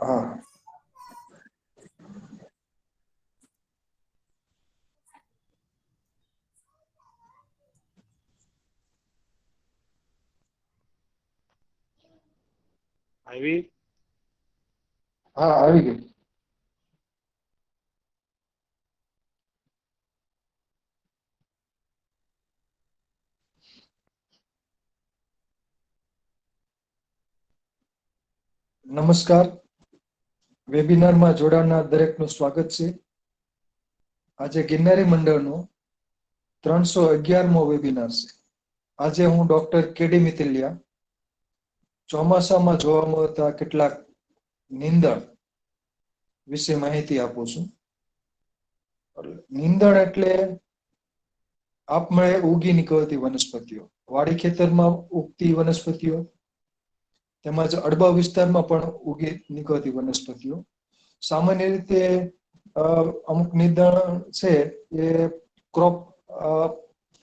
હા આવી? હા આવી ગઈ. નમસ્કાર, વેબિનારમાં જોડાનાર દરેકનું સ્વાગત છે. આજે ગિરનારી મંડળનો 311મો વેબિનાર છે. આજે હું ડોક્ટર કેડી મિત્તલિયા ચોમાસામાં જોવા મળતા કેટલાક નીંદણ વિશે માહિતી આપું છું. નીંદણ એટલે આપમેળે ઉગી નીકળતી વનસ્પતિઓ, વાડી ખેતરમાં ઉગતી વનસ્પતિઓ તેમજ અડબા વિસ્તારમાં પણ ઉગી નીકળતી વનસ્પતિઓ. સામાન્ય રીતે અમુક નીંદણ છે એ ક્રોપ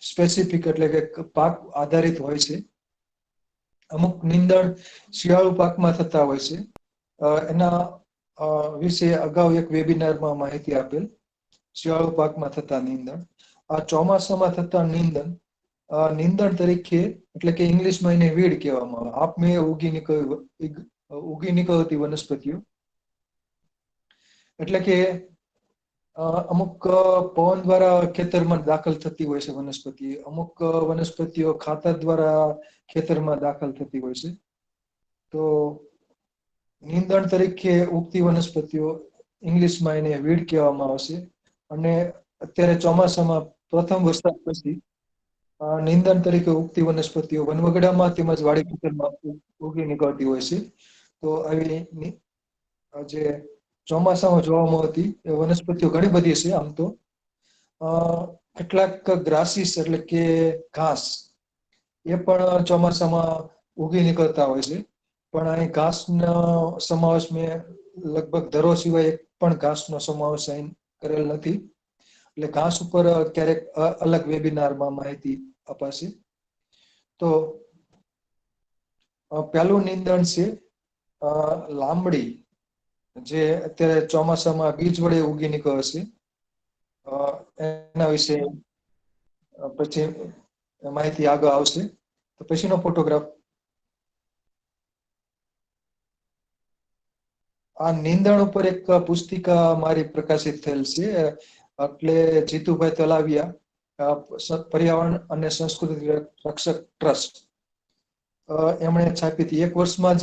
સ્પેસિફિક એટલે કે પાક આધારિત હોય છે. અમુક નીંદણ શિયાળુ પાકમાં થતા હોય છે. એના વિશે અગાઉ એક વેબિનારમાં માહિતી આપેલ. શિયાળુ પાકમાં થતા નીંદણ. આ ચોમાસામાં થતા નીંદણ તરીકે એટલે કે ઇંગ્લિશમાં એને વીડ કહેવામાં આવે. આપમેળે ઉગી નીકળતી વનસ્પતિઓ. એટલે કે અમુક પવન દ્વારા ખેતરમાં દાખલ થતી હોય છે વનસ્પતિ. અમુક વનસ્પતિઓ ખાતર દ્વારા ખેતરમાં દાખલ થતી હોય છે. તો નીંદણ તરીકે ઉગતી વનસ્પતિઓ ઇંગ્લિશમાં એને વીડ કહેવામાં આવશે. અને અત્યારે ચોમાસામાં પ્રથમ વરસાદ પછી નીંદણ તરીકે ઉગતી વનસ્પતિઓ વનવગડામાં તેમજ વાડી ખેતરમાં ઉગી નીકળતી હોય છે. તો આવી જે ચોમાસામાં જોવા મળતી એ વનસ્પતિઓ ઘણી બધી છે આમ તો. કેટલાક ગ્રાસીસ એટલે કે ઘાસ એ પણ ચોમાસામાં ઉગી નીકળતા હોય છે. પણ અહીં ઘાસનો સમાવેશ મેં લગભગ ધરો સિવાય એક પણ ઘાસનો સમાવેશ અહીં કરેલ નથી. એટલે ઘાસ ઉપર ક્યારેક અલગ વેબિનારમાં માહિતી અપાશે. તો પેલું નીંદણ છે લાંબડી, જે અત્યારે ચોમાસામાં બીજ વડે ઉગી નીકળે છે. એના વિશે પછી માહિતી આગળ આવશે. તો પછીનો ફોટોગ્રાફ. આ નીંદણ ઉપર એક પુસ્તિકા મારી પ્રકાશિત થયેલ છે. એટલે જીતુભાઈ તલાવિયા, પર્યાવરણ અને સંસ્કૃતિ રક્ષક ટ્રસ્ટ, એમણે છાપી હતી. એક વર્ષમાં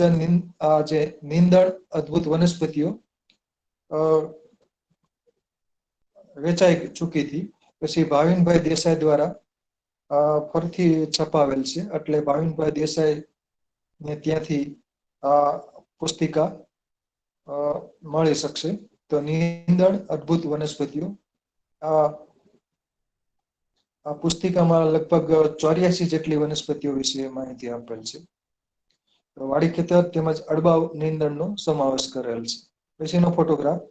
જે નીંદણ અદ્ભુત વનસ્પતિઓ વેચાઈ ચૂકી હતી. પછી ભાવિનભાઈ દેસાઈ દ્વારા ફરીથી છપાવેલ છે. એટલે ભાવિનભાઈ દેસાઈ ને ત્યાંથી આ પુસ્તિકા મળી શકશે. તો નીંદણ અદ્ભુત વનસ્પતિઓ આ પુસ્તિકામાં લગભગ 84 જેટલી વનસ્પતિઓ વિશે માહિતી આપેલ છે. વાડી ખેતર તેમજ અડબા નીંદણનો સમાવેશ કરેલ છે. પછીનો ફોટોગ્રાફ.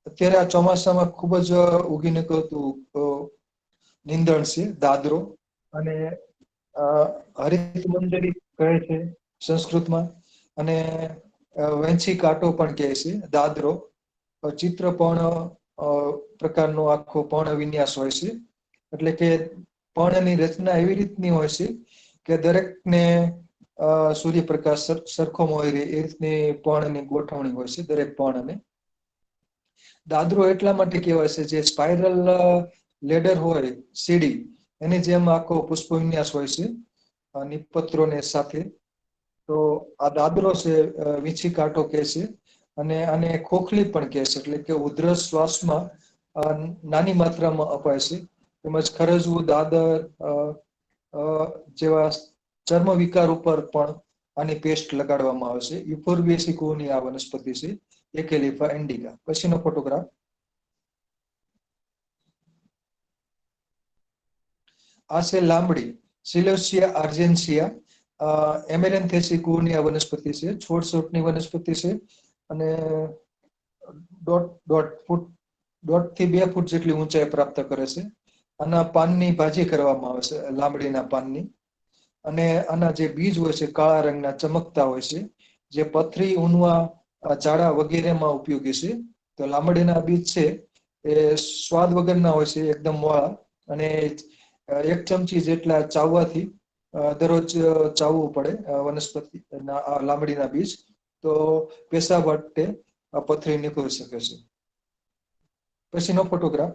અત્યારે આ ચોમાસામાં ખૂબ જ ઉગી નીકળતું નીંદણ છે દાદરો. અને હરિત મંજરી કહે છે સંસ્કૃતમાં. અને વેંછી કાંટો પણ કહે છે દાદરો. ચિત્ર પણ પ્રકારનો આખો પર્ણ વિન્યાસ હોય છે. એટલે કે પર્ણની રચના એવી રીતની હોય છે કે દરેકને સૂર્યપ્રકાશ સરખો મળી રહે એ રીતની પર્ણની ગોઠવણી હોય છે દરેક પર્ણને. દાદરો એટલા માટે કહેવાય છે જે સ્પાઇરલ લેડર હોય સીડી, એની જેમ આખો પુષ્પ વિન્યાસ હોય છે નિપત્રોને સાથે. તો આ દાદરો છે વીછી કાંટો કહે છે. અને આને ખોખલી પણ કહે છે. એટલે કે ઉધરસ શ્વાસમાં નાની માત્રામાં અપાય છે. તેમજ ખરજવું, દાદર જેવા ચર્મ વિકાર ઉપર પણ આની પેસ્ટ લગાડવામાં આવે છે. યુફોર્બિયસિકોની આ વનસ્પતિ છે, એકેલિફા ઇન્ડિકા. પછીનો ફોટોગ્રાફ. આ છે લાંબડી, સિલોસિયા આર્જેન્સિયા, એમેરેન્થેસી કુળની આ વનસ્પતિ છે. છોડ છોટની વનસ્પતિ છે. અને દોઢ થી 2 ફૂટ જેટલી ઊંચાઈ પ્રાપ્ત કરે છે. આના પાનની ભાજી કરવામાં આવે છે, લાંબડીના પાનની. અને આના જે બીજ હોય છે કાળા રંગના ચમકતા હોય છે, જે પથરી, ઊનવા, ઝાડા વગેરેમાં ઉપયોગી છે. તો લાંબડીના બીજ છે એ સ્વાદ વગરના હોય છે, એકદમ મોળા, અને 1 ચમચી જેટલા ચાવવાથી દરરોજ ચાવવું પડે વનસ્પતિ લાંબડીના બીજ, તો પેશાબ માટે પથરી નીકળી શકે છે. પછીનો ફોટોગ્રાફ.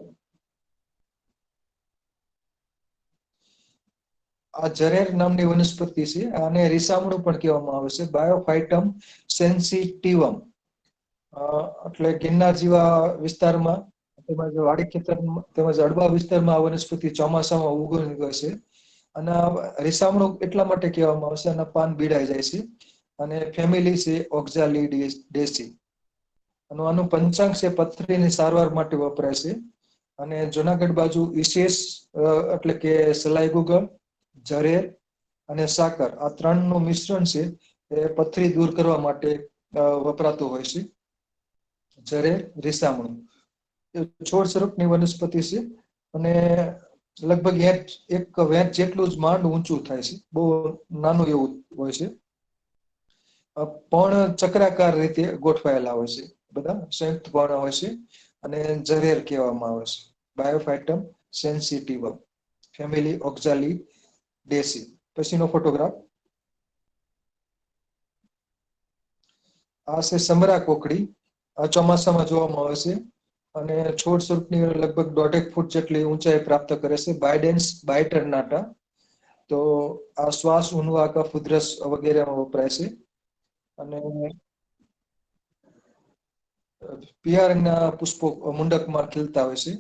આ જરેર નામની વનસ્પતિ છે, આને રીસામણું પણ કહેવામાં આવે છે, બાયોફાઇટમ સેન્સિટિવમ. એટલે ગિરનાર જેવા વિસ્તારમાં તેમજ વાડી ખેતર તેમજ અડવા વિસ્તારમાં આ વનસ્પતિ ચોમાસામાં ઉગી છે. અને રીસામણું એટલા માટે કહેવામાં આવે છે, આના પાન બીડાઈ જાય છે. અને ફેમિલી છે ઓક્ઝાલિડેસી. આનું પંચાંગ છે પથરીની સારવાર માટે વપરાય છે. અને જુનાગઢ બાજુ વિશેષ એટલે કે સલાઈ ગુગળ, જરેર અને સાકર, આ 3નું મિશ્રણ છે એ પથરી દૂર કરવા માટે વપરાતું હોય છે. જરેર, રીસામણું છોડ સ્વરૂપની વનસ્પતિ છે, અને લગભગ એક વેંત જેટલું જ માંડ ઊંચું થાય છે, બહુ નાનું એવું હોય છે. પણ ચક્રાકાર રીતે ગોઠવાયેલા હોય છે, બધા સંયુક્ત પર્ણ હોય છે, અને જરેર કહેવામાં આવે છે, બાયોફાઇટમ સેન્સિટિવમ, ફેમિલી ઓક્ઝાલિડેસી. પછીનો ફોટોગ્રાફ. આ છે સમરા કોકડી, આ ચોમાસામાં જોવામાં આવે છે, અને છોડ સ્વરૂપની લગભગ 1.5 ફૂટ જેટલી ઊંચાઈ પ્રાપ્ત કરે છે. બાયડેન્સ બાયટરનાટા. તો આ શ્વાસ, ઊનવા, કફ, ઉધરસ વગેરેમાં વપરાય છે. અને પીળા રંગના પુષ્પો મુંડકમાં ખીલતા હોય છે.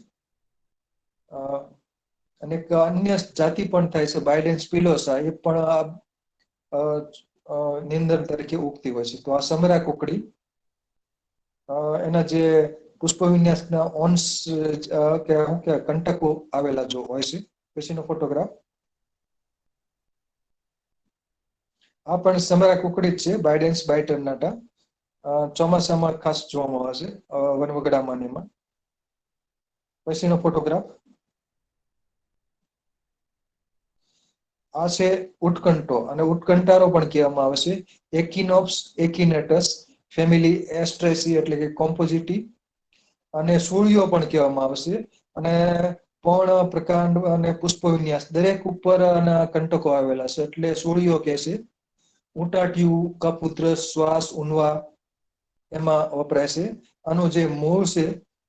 અને એક અન્ય જાતિ પણ થાય છે બાયડેન્સ પિલોસા, એ પણ નિંદણ તરીકે ઉગતી હોય છે. તો આ સમરા કુકડી, એના જે પુષ્પ વિન્યાસના ઓન્સ કે શું કે કંટકો આવેલા જો હોય છે. પછીનો ફોટોગ્રાફ. આ પણ સમરા કુકડી જ છે, બાયડેન્સ બાયટરનાટા. ચોમાસામાં ખાસ જોવામાં આવે છે વનવગડામાં ને એમાં. પછીનો ફોટોગ્રાફ. આ છે ઉત્કંઠો, અને ઉત્કંઠારો પણ કહેવામાં આવે છે. એકિનોપ્સ એકિનેટસ, ફેમિલી એસ્ટ્રેસી એટલે કે કોમ્પોઝિટી. અને સૂળીઓ પણ કહેવામાં આવે છે. અને પણ, પ્રકાંડ અને પુષ્પ વિન્યાસ દરેક ઉપર કંટકો આવેલા છે, એટલે સૂળીઓ કે છે. ઉટાટિયું, કફ, ઉધરસ, શ્વાસ, ઊનવા એમાં વપરાય છે. આનું જે મૂળ છે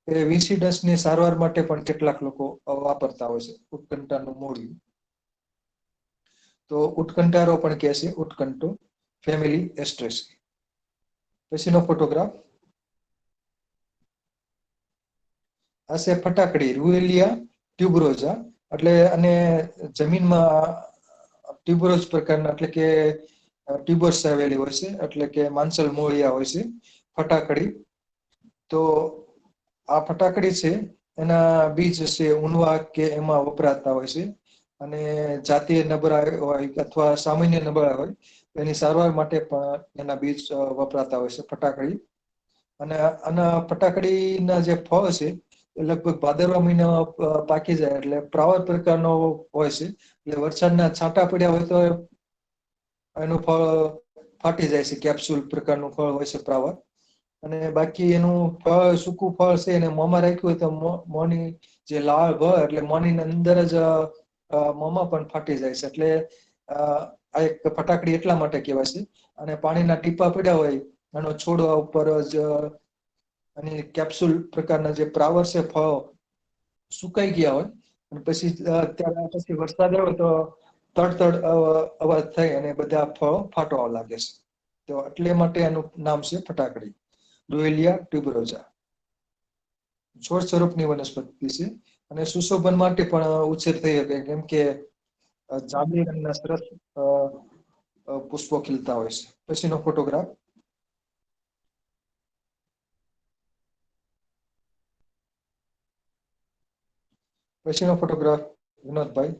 એ વિસિડસની સારવાર માટે પણ કેટલાક લોકો વાપરતા હોય છે, ઉત્કંઠાનું મૂળિયું. તો ઉત્કંઠારો પણ કહે છે, ઉત્કંઠો, ફેમિલી એસ્ટ્રેસી. પછીનો ફોટોગ્રાફ. આ છે ફટાકડી, રૂએલિયા ટ્યુબરોઝા, એટલે અને જમીનમાં ટ્યુબરોઝ પ્રકારના, એટલે કે ટ્યુબર્સ આવેલી હોય છે, એટલે કે માંસલ મોળિયા હોય છે, ફટાકડી. તો આ ફટાકડી છે, એના બીજ છે ઊનવા કે એમાં વપરાતા હોય છે. અને જાતીય નબળા હોય અથવા સામાન્ય નબળા હોય, એની સારવાર માટે પણ એના બીજ વપરાતા હોય છે, ફટાકડી. અને આના ફટાકડીના જે ફળ છે એ લગભગ ભાદરવા મહિનામાં પાકી જાય, એટલે પ્રાવર પ્રકારનો હોય છે. એટલે વરસાદના છાંટા પડ્યા હોય તો એનું ફળ ફાટી જાય છે, કેપ્સ્યુલ પ્રકારનું ફળ હોય છે પ્રાવર. અને બાકી એનું ફળ, સૂકું ફળ છે, એને મોંમાં રાખ્યું હોય તો મોંની જે લાળ હોય એટલે મોંની અંદર જ મોંમાં પણ ફાટી જાય છે. એટલે આ એક ફટાકડી એટલા માટે કહેવાય છે. અને પાણીના ટીપા પડ્યા હોય, એનો છોડવા ઉપર જ અને કેપ્સ્યુલ પ્રકારના જે પ્રાવર છે, ફળો સુકાઈ ગયા હોય, અને પછી ત્યારે પછી વરસાદ આવે તો તડ અવાજ થઈ અને બધા ફળો ફાટવા લાગે છે. તો એટલે માટે એનું નામ છે ફટાકડી, રૂએલિયા ટ્યુબરોઝા. છોડ સ્વરૂપની વનસ્પતિ છે, અને સુશોભન માટે પણ ઉછેર થઈ શકે, કેમ કે જાંબલી રંગના સરસ પુષ્પો ખીલતા હોય છે. પછીનો ફોટોગ્રાફ. પછીનો ફોટોગ્રાફ વિનોદભાઈ.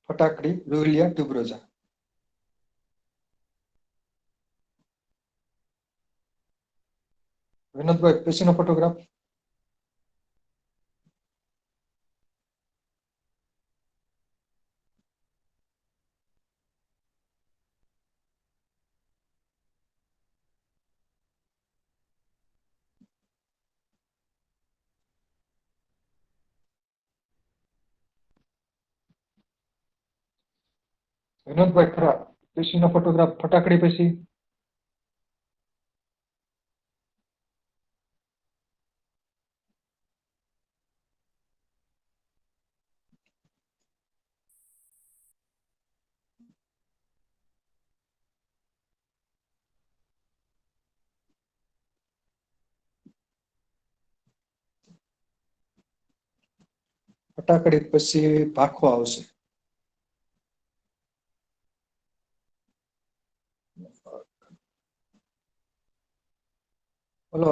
ફટાકડી, રૂએલિયા ટ્યુબરોઝા. વિનોદભાઈ, પછીનો ફોટોગ્રાફ. વિનોદભાઈ ખરા પછીનો ફોટોગ્રાફ ફટાકડી પછી ફટાકડી પછી ભાખો આવશે. બોલો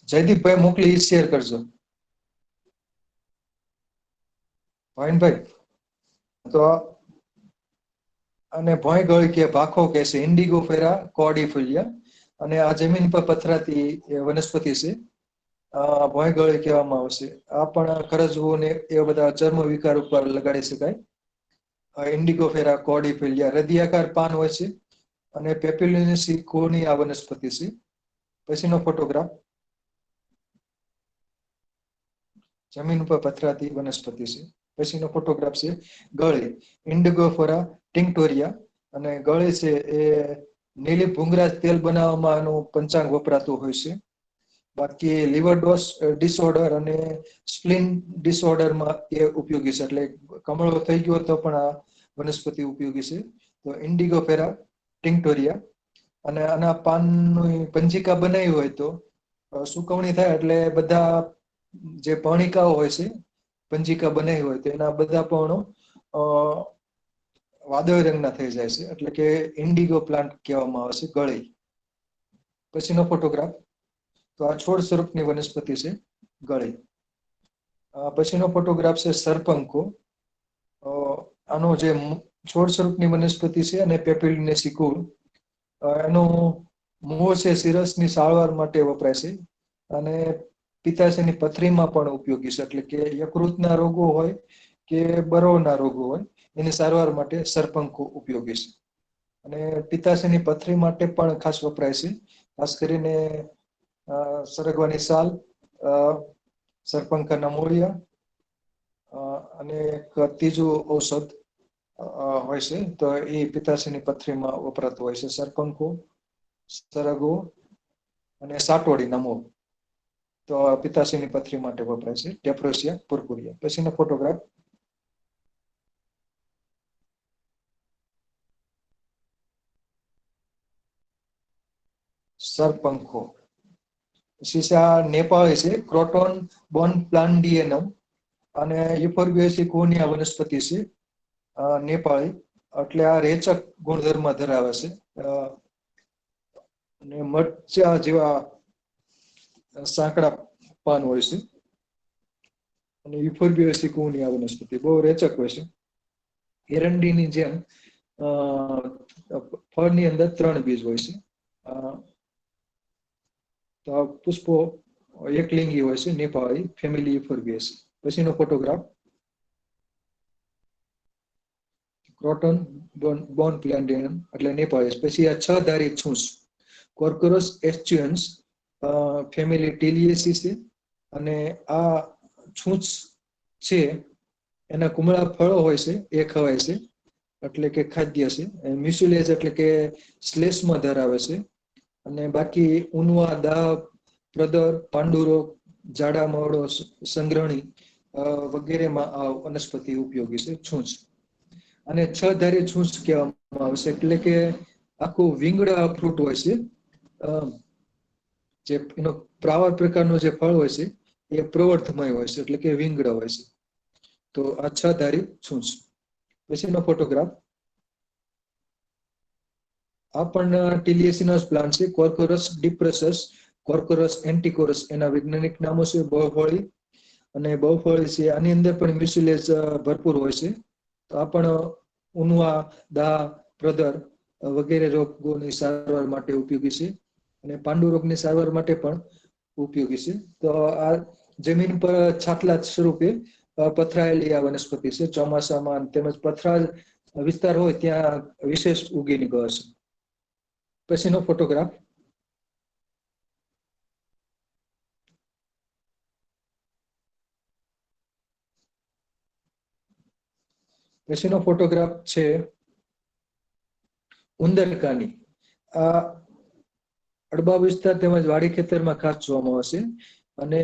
જયદીપભાઈ મોકલી શેર કરજો. ભાઈનભાઈ તો અને ભોંય ગળી કે ભાખો કે છે ઇન્ડિગો ફેરા કોર્ડિફોલિયા અને આ જમીન પર પથરાતી વનસ્પતિ છે. ભોંય ગળી કહેવામાં આવશે. આ પણ કરજવું ને એવા બધા ચર્મ વિકાર ઉપર લગાડી શકાય. ઇન્ડિગો ફેરા કોર્ડિફોલિયા હૃદયાકાર પાન હોય છે અને પેપ્યુલિનેસી કોની આ વનસ્પતિ છે. પછીનો ફોટોગ્રાફ જમીન ઉપર પથરાતી વનસ્પતિ છે. પછીનો ફોટોગ્રાફ છે ગળી ઇન્ડિગોફોરા ટિંક્ટોરિયા અને ગળી છે એ નીલી ભૂંગરા તેલ બનાવવામાં આનું પંચાંગ વપરાતું હોય છે. બાકી લીવર ડિસઓર્ડર અને સ્પ્લિન ડિસઓર્ડરમાં એ ઉપયોગી છે. એટલે કમળો થઈ ગયો તો પણ આ વનસ્પતિ ઉપયોગી છે. તો ઇન્ડિગોફેરા ટિંક્ટોરિયા અને આના પાનની પંજિકા બનાવી હોય તો સુકવણી થાય એટલે બધા જે પર્ણિકાઓ હોય છે પંજિકા બનાવી હોય તો એના બધા પર્ણો વાદળી રંગના થઈ જાય છે. એટલે કે ઇન્ડિગો પ્લાન્ટ કહેવામાં આવે છે ગળી. પછીનો ફોટોગ્રાફ તો આ છોડ સ્વરૂપની વનસ્પતિ છે ગળી. પછીનો ફોટોગ્રાફ છે સરપંખો. આનો જે છોડ સ્વરૂપની વનસ્પતિ છે અને પેપ્યુલિનેસી કુળ. એનું મૂળ છે શિરસની સારવાર માટે વપરાય છે અને પિત્તાશયની પથરીમાં પણ ઉપયોગી છે. એટલે કે યકૃતના રોગો હોય કે બરોળના રોગો હોય એની સારવાર માટે સરપંખો ઉપયોગી છે. અને પિત્તાશયની પથરી માટે પણ ખાસ વપરાય છે. ખાસ કરીને સરગવાની સાલ, સરપંખાના મૂળિયા અને એક ત્રીજું ઔષધ હોય છે તો એ પિત્તાશયની પથરીમાં વપરાતું હોય છે. સરપંખો, સરગવો અને સાટોડીના મૂળ તો પિત્તાશયની પથરી માટે વપરાય છે. ટેપ્રોસિયા પુરપુરિયા. પછીનો ફોટોગ્રાફ સરપંખો. શીશા નેપાળી છે ક્રોટોન બોન પ્લાન્ડિયનમ અને યુફોર્બિએસી કોની આ વનસ્પતિ છે નેપાળી. એટલે આ રેચક ગુણધર્મ ધરાવે છે અને મરચા જેવા સાંકડા પાન હોય છે. અને યુફોર્બિએસી કોની આ વનસ્પતિ બહુ રેચક હોય છે. એરંડીની જેમ ફળની અંદર 3 બીજ હોય છે. તો પુષ્પો એકલિંગી હોય છે નેપાળી ફેમિલી યુફોર્બિએસી. પછીનો ફોટોગ્રાફ ક્રોટન બોન પ્લાન્ટિયમ એટલે નેપાળી. પછી આ 6 ધારી છૂસ કોર્કોરસ એસ્ચ્યુઅન્સ ફેમિલી ટીલિયેસી છે અને આ છૂંચ છે એના કુમળા ફળો હોય છે એ ખવાય છે એટલે કે ખાદ્ય છે. મ્યુસિલેજ એટલે કે શ્લેષમાં ધરાવે છે અને બાકી ઉનવા, દાહ, પ્રદર, પાંડુરોગ, જાડા મવડો, સંગ્રહણી વગેરેમાં આ વનસ્પતિ ઉપયોગી છે છૂંચ. અને 6 ધારી છૂંચ કહેવામાં આવશે એટલે કે આખું વિંગડા ફ્રૂટ હોય છે. જે એનો પ્રાવર પ્રકારનો જે ફળ હોય છે એ પ્રવર્ધમય હોય છે એટલે કે વિંગડા હોય છે. તો આ 6 ધારી છૂંચ. પછીનો ફોટોગ્રાફ આ પણ ટીલિયેસિનસ પ્લાન્ટ છે કોર્કોરસ ડિપ્રેસસ, કોર્કોરસ એન્ટિકોરસ એના વૈજ્ઞાનિક નામો છે. બહુફળી અને બહુફળી છે આની અંદર પણ મ્યુસિલેજ ભરપૂર હોય છે. તો આ પણ ઉનવા, દાહ, પ્રદર વગેરે રોગોની સારવાર માટે ઉપયોગી છે અને પાંડુ રોગની સારવાર માટે પણ ઉપયોગી છે. તો આ જમીન પર છાટલા સ્વરૂપે પથરાયેલી આ વનસ્પતિ છે. ચોમાસામાં તેમજ પથરાળ વિસ્તાર હોય ત્યાં વિશેષ ઉગી નીકળે છે. પછીનો ફોટોગ્રાફ પછીનો ફોટોગ્રાફ છે ઉંદરકાની આ અડબા વિસ્તાર તેમજ વાડી ખેતરમાં ખાસ જોવામાં આવશે અને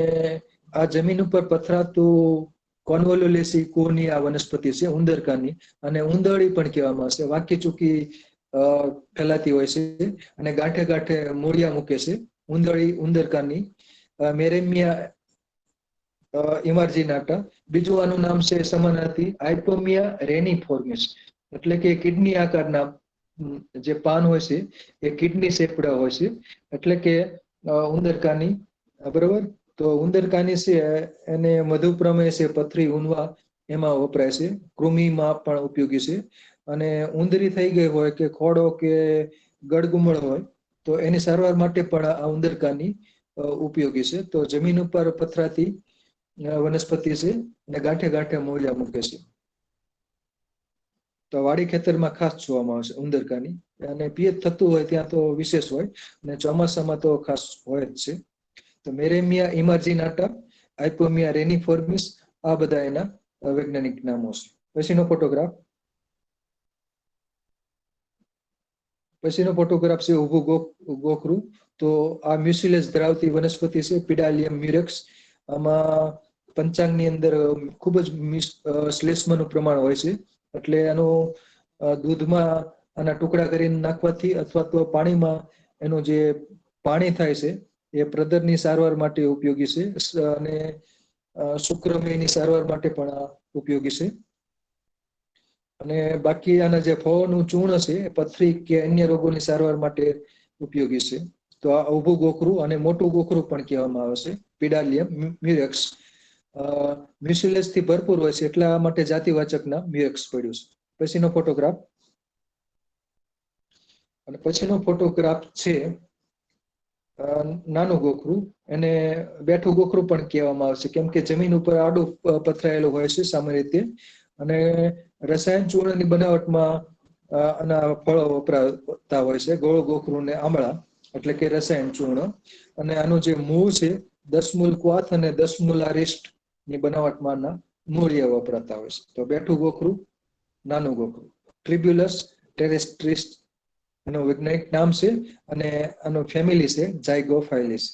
આ જમીન ઉપર પથરાતું કોન્વોલ્યુલેસી કુળની આ વનસ્પતિ છે ઉંદરકાની અને ઉંદરડી પણ કહેવામાં આવશે. વાંકી ચૂકી ફેલાતી હોય છે અને ગાંઠે ગાંઠે મૂળિયા મૂકે છે. ઉંદરકાની મેરેમિયા ઇમાર્જિનાટા. બીજું આનું નામ છે સમાનાર્થી આઇપોમિયા રેનિફોર્મિસ, એટલે કે કિડની આકારના જે પાન હોય છે એ કિડની શેપડા હોય છે, એટલે કે ઉંદરકાની. બરોબર. તો ઉંદરકાની છે એને મધુપ્રમેય છે, પથરી ઉનવા એમાં વપરાય છે, કૃમિમાં પણ ઉપયોગી છે અને ઉંદરી થઈ ગઈ હોય કે ખોડો કે ગળગુમળ હોય તો એની સારવાર માટે પણ આ ઉંદરકાની ઉપયોગી છે. તો જમીન ઉપર પથરાતી વનસ્પતિ છે અને ગાંઠે ગાંઠે મૂળિયા મૂકે છે. તો વાડી ખેતરમાં ખાસ જોવામાં આવશે ઉંદરકાની, અને પિયત થતું હોય ત્યાં તો વિશેષ હોય અને ચોમાસામાં તો ખાસ હોય જ છે. તો મેરેમિયા ઇમાર્જિનાટા, આઇપોમિયા રેનિફોર્મિસ, આ બધા એના વૈજ્ઞાનિક નામો છે. પછીનો ફોટોગ્રાફ છે ઊભું ગોખરું. તો આ મ્યુસિલેસ ધરાવતી વનસ્પતિ છે, પીડાલિયમ મ્યુરેક્સ. આમાં પંચાંગની અંદર ખૂબ જ શ્લેષ્મનું પ્રમાણ હોય છે, એટલે આનું દૂધમાં આના ટુકડા કરીને નાખવાથી અથવા તો પાણીમાં એનું જે પાણી થાય છે એ પ્રદરની સારવાર માટે ઉપયોગી છે અને શુક્રમયની સારવાર માટે પણ ઉપયોગી છે. અને બાકી આના જે ફળોનું ચૂર્ણ છે એ પથરી કે અન્ય રોગોની સારવાર માટે ઉપયોગી છે. તો આ ઊભું ગોખરું અને મોટું ગોખરું પણ કહેવામાં આવે છે, પીડાલિયમ મ્યુરેક્સ. મ્યુસિલેસ થી ભરપૂર હોય છે એટલા માટે જાતિવાચક નામ મ્યુરેક્સ પડ્યું છે. પછીનો ફોટોગ્રાફ છે નાનું ગોખરું. એને બેઠું ગોખરું પણ કહેવામાં આવે છે, કેમ કે જમીન ઉપર આડું પથરાયેલું હોય છે સામાન્ય રીતે, અને રસાયણ ચૂર્ણની બનાવટમાં આના ફળો વપરાતા હોય છે, ગોળ ગોખરું ને આમળા, એટલે કે રસાયણ ચૂર્ણ. અને આનું જે મૂળ છે 10 મૂલ ક્વાથ અને 10 મૂલ અરિસ્ટ ની બનાવટમાં મૂળિયા વપરાતા હોય છે. તો બેઠું ગોખરું, નાનું ગોખરું, ટ્રિબ્યુલસ ટેરેસ્ટ્રિસ એનું વૈજ્ઞાનિક નામ છે, અને આનું ફેમિલી છે ઝાયગોફાઇલિસ.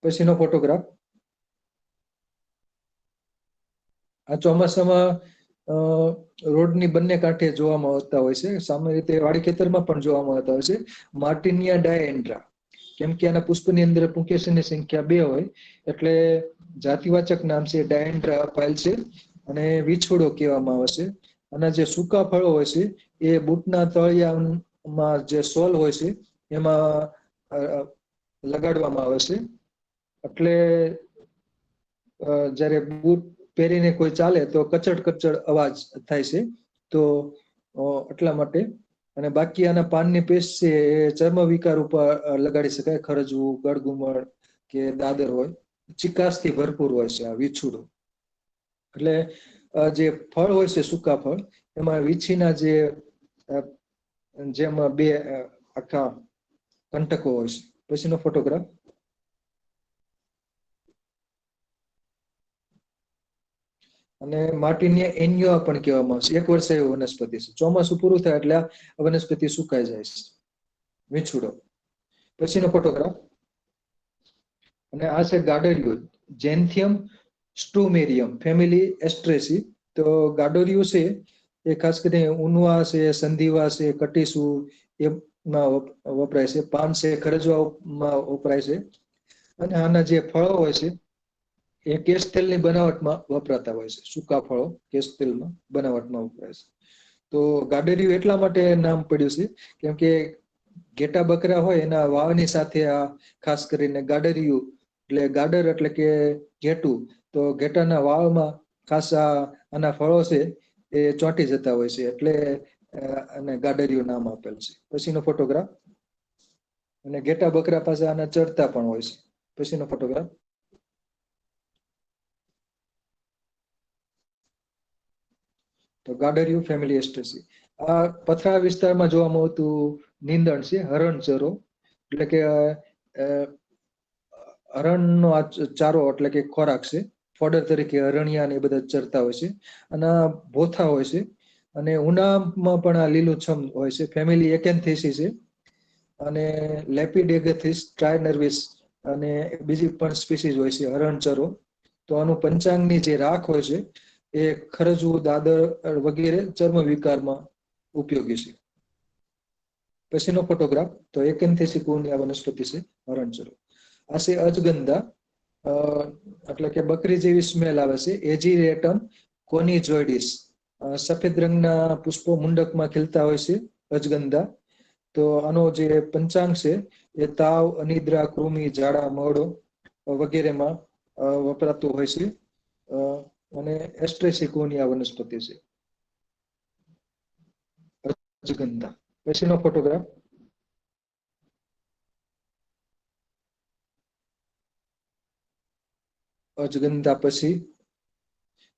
પછીનો ફોટોગ્રાફ. આ ચોમાસામાં રોડની બંને કાંઠે જોવામાં આવતા હોય છે, સામાન્ય રીતે વાડી ખેતરમાં પણ જોવામાં આવતા હોય છે, માર્ટિનિયા ડાયએન્ડ્રા. કેમ કે આના પુષ્પની અંદર પુંકેસરની સંખ્યા 2 હોય એટલે જાતિવાચક નામ છે ડાયએન્ડ્રા ફાઇલ છે, અને વિછોડો કહેવામાં આવે છે. આના જે સૂકા ફળો હોય છે એ બૂટના તળિયામાં જે સોલ હોય છે એમાં લગાડવામાં આવે છે, એટલે જ્યારે બૂટ પહેરીને કોઈ ચાલે તો કચડ કચડ અવાજ થાય છે. તો એટલા માટે. અને બાકી આના પાનની પેસ્ટ છે એ ચર્મ વિકાર ઉપર લગાડી શકાય, ખરજવું, ગળગુમળ કે દાદર હોય. ચિકાસથી ભરપૂર હોય છે આ વિછુડો. એટલે જે ફળ હોય છે સૂકા ફળ એમાં વીછીના જેમાં 2 આખા કંટકો હોય છે. પછીનો ફોટોગ્રાફ. અને માર્ટિનિયા એન્યુઆ પણ કહેવામાં આવે છે, 1 વર્ષીય વનસ્પતિ છે. ચોમાસું પૂરું થાય એટલે આ વનસ્પતિ સુકાઈ જાય છે, વિછુડો. પછીનો ફોટોગ્રાફ. અને આ છે ગાડરિયું, જેન્થિયમ સ્ટુમેરિયમ, ફેમિલી એસ્ટ્રેસી. તો ગાડોરિયું છે એ ખાસ કરીને ઉનવા છે, સંધિવા છે, કટીસુ એમાં વપરાય છે. પાન છે ખરજવામાં વપરાય છે. અને આના જે ફળો હોય છે એ કેશ તેલની બનાવટમાં વપરાતા હોય છે. સૂકા ફળો કેશ તેલમાં બનાવટમાં વપરાય છે. તો ગાડરિયું એટલા માટે નામ પડ્યું છે કેમ કે ઘેટા બકરા હોય એના વાવની સાથે આ ખાસ કરીને ગાડરિયું, એટલે ગાડર એટલે કે ઘેટું, તો ઘેટાના વાવમાં ખાસ આના ફળો છે એ ચોંટી જતા હોય છે, એટલે અને ગાડરિયું નામ આપેલ છે. પછીનો ફોટોગ્રાફ. અને ઘેટા બકરા પાસે આના ચડતા પણ હોય છે. પછીનો ફોટોગ્રાફ. તો ગાડરિયું, ફેમિલી એસ્ટ્રેસી. આ પથરા વિસ્તારમાં જોવામાં આવતું નીંદણ છે, હરણચરો, એટલે કે હરણનો આ ચારો એટલે કે ખોરાક છે. ફોડર તરીકે હરણિયા ને એ બધા ચરતા હોય છે. અને ભોથા હોય છે. અને ઉનાળામાં પણ આ લીલુંછમ હોય છે. ફેમિલી એકેન્થેસી છે અને લેપિડેગેથિસ ટ્રાયનર્વિસ અને બીજી પણ સ્પીસીઝ હોય છે હરણચરો. તો આનું પંચાંગની જે રાખ હોય છે એ ખરજવું, દાદર વગેરે ચર્મ વિકારમાં ઉપયોગી છે. પછીનો ફોટોગ્રાફ તો એકેન્થેસી કુળની આ વનસ્પતિ છે હરણચરો. આ છે અજગંધા, એટલે કે બકરી જેવી સ્મેલ આવે છે. એજીરેટમ કોનિજોઇડિસ, સફેદ રંગના પુષ્પો મુંડકમાં ખીલતા હોય છે અજગંધા. તો આનો જે પંચાંગ છે એ તાવ, અનિદ્રા, કૃમિ, ઝાડા, મોડો વગેરેમાં વપરાતું હોય છે. અને એસ્ટ્રેસિકોની આ વનસ્પતિ છે અજગંધા. પછીનો ફોટોગ્રાફ અજગંધા પછી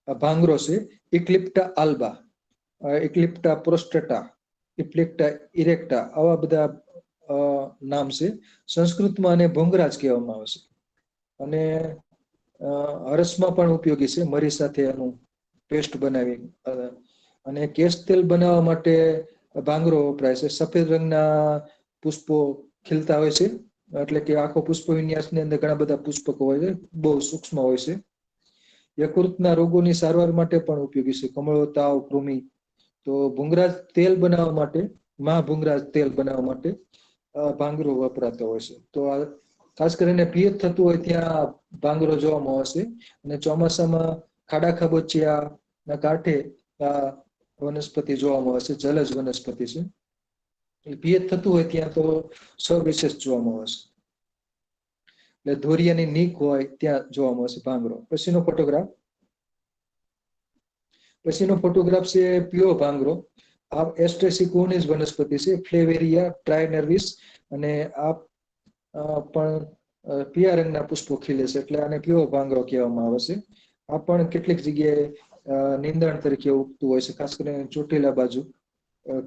ભાંગરો છે ઇક્લિપ્ટા આલ્બા, ઇક્લિપ્ટા પ્રોસ્ટેટા, ઇક્લિપ્ટા ઇરેક્ટા, આવા બધા નામ છે. સંસ્કૃતમાં આને ભૃંગરાજ કહેવામાં આવે છે અને હરસમાં પણ ઉપયોગી છે. મરી સાથે એનું પેસ્ટ બનાવી અને કેશ તેલ બનાવવા માટે ભાંગરો વપરાય છે. સફેદ રંગના પુષ્પો ખીલતા હોય છે, એટલે કે આખો પુષ્પ વિન્યાસની અંદર ઘણા બધા પુષ્પકો હોય છે, બહુ સૂક્ષ્મ હોય છે. યકૃતના રોગોની સારવાર માટે પણ ઉપયોગી છે, કમળો, તાવ, કૃમિ. તો ભૃંગરાજ તેલ બનાવવા માટે, ભૃંગરાજ તેલ બનાવવા માટે ભાંગરો વપરાતો હોય છે. તો આ ખાસ કરીને પિયત થતું હોય ત્યાં ભાંગરો જોવામાં આવશે. અને ચોમાસામાં ખાડા ખાબોચિયા ના કાંઠે આ વનસ્પતિ જોવામાં આવશે. જલજ વનસ્પતિ છે. પિયત થતું હોય ત્યાં તો સવિશેષ જોવામાં આવશે. એટલે ધોરિયાની નીક હોય ત્યાં જોવામાં આવશે ભાંગરો. પછીનો ફોટોગ્રાફ છે પ્યોર ભાંગરો. આ એસ્ટ્રેસિકોનિસ વનસ્પતિ છે, ફ્લેવેરિયા ટ્રાયનર્વિસ. અને આ પણ પીળા રંગના પુષ્પો ખીલે છે, એટલે આને પીળો ભાંગરો કહેવામાં આવે છે. આ પણ કેટલીક જગ્યાએ નીંદણ તરીકે ઉગતું હોય છે, ખાસ કરીને ચોટીલા બાજુ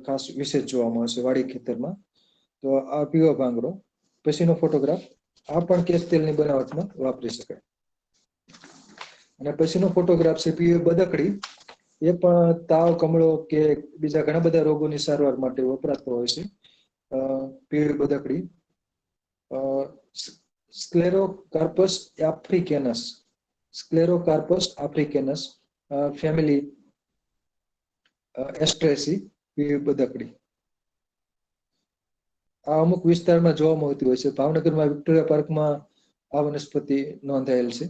ખાસ વિશેષ જોવા મળશે વાડી ખેતરમાં. તો આ પીળો ભાંગરો. પછીનો ફોટોગ્રાફ આ પણ કેશ તેલની બનાવટમાં વાપરી શકાય. અને પછીનો ફોટોગ્રાફ છે પીળી બદકડી. એ પણ તાવ, કમળો કે બીજા ઘણા બધા રોગોની સારવાર માટે વપરાતો હોય છે. પીળી બદકડી સ્ક્લેરોકાર્પસ આફ્રિકેનસ, સ્ક્લેરોકાર્પસ આફ્રિકેનસ ફેમિલી એસ્ટ્રેસી, પીળી બદકડી. આ અમુક વિસ્તારમાં જોવા મળતી હોય છે. ભાવનગરમાં વિક્ટોરિયા પાર્કમાં આ વનસ્પતિ નોંધાયેલ છે.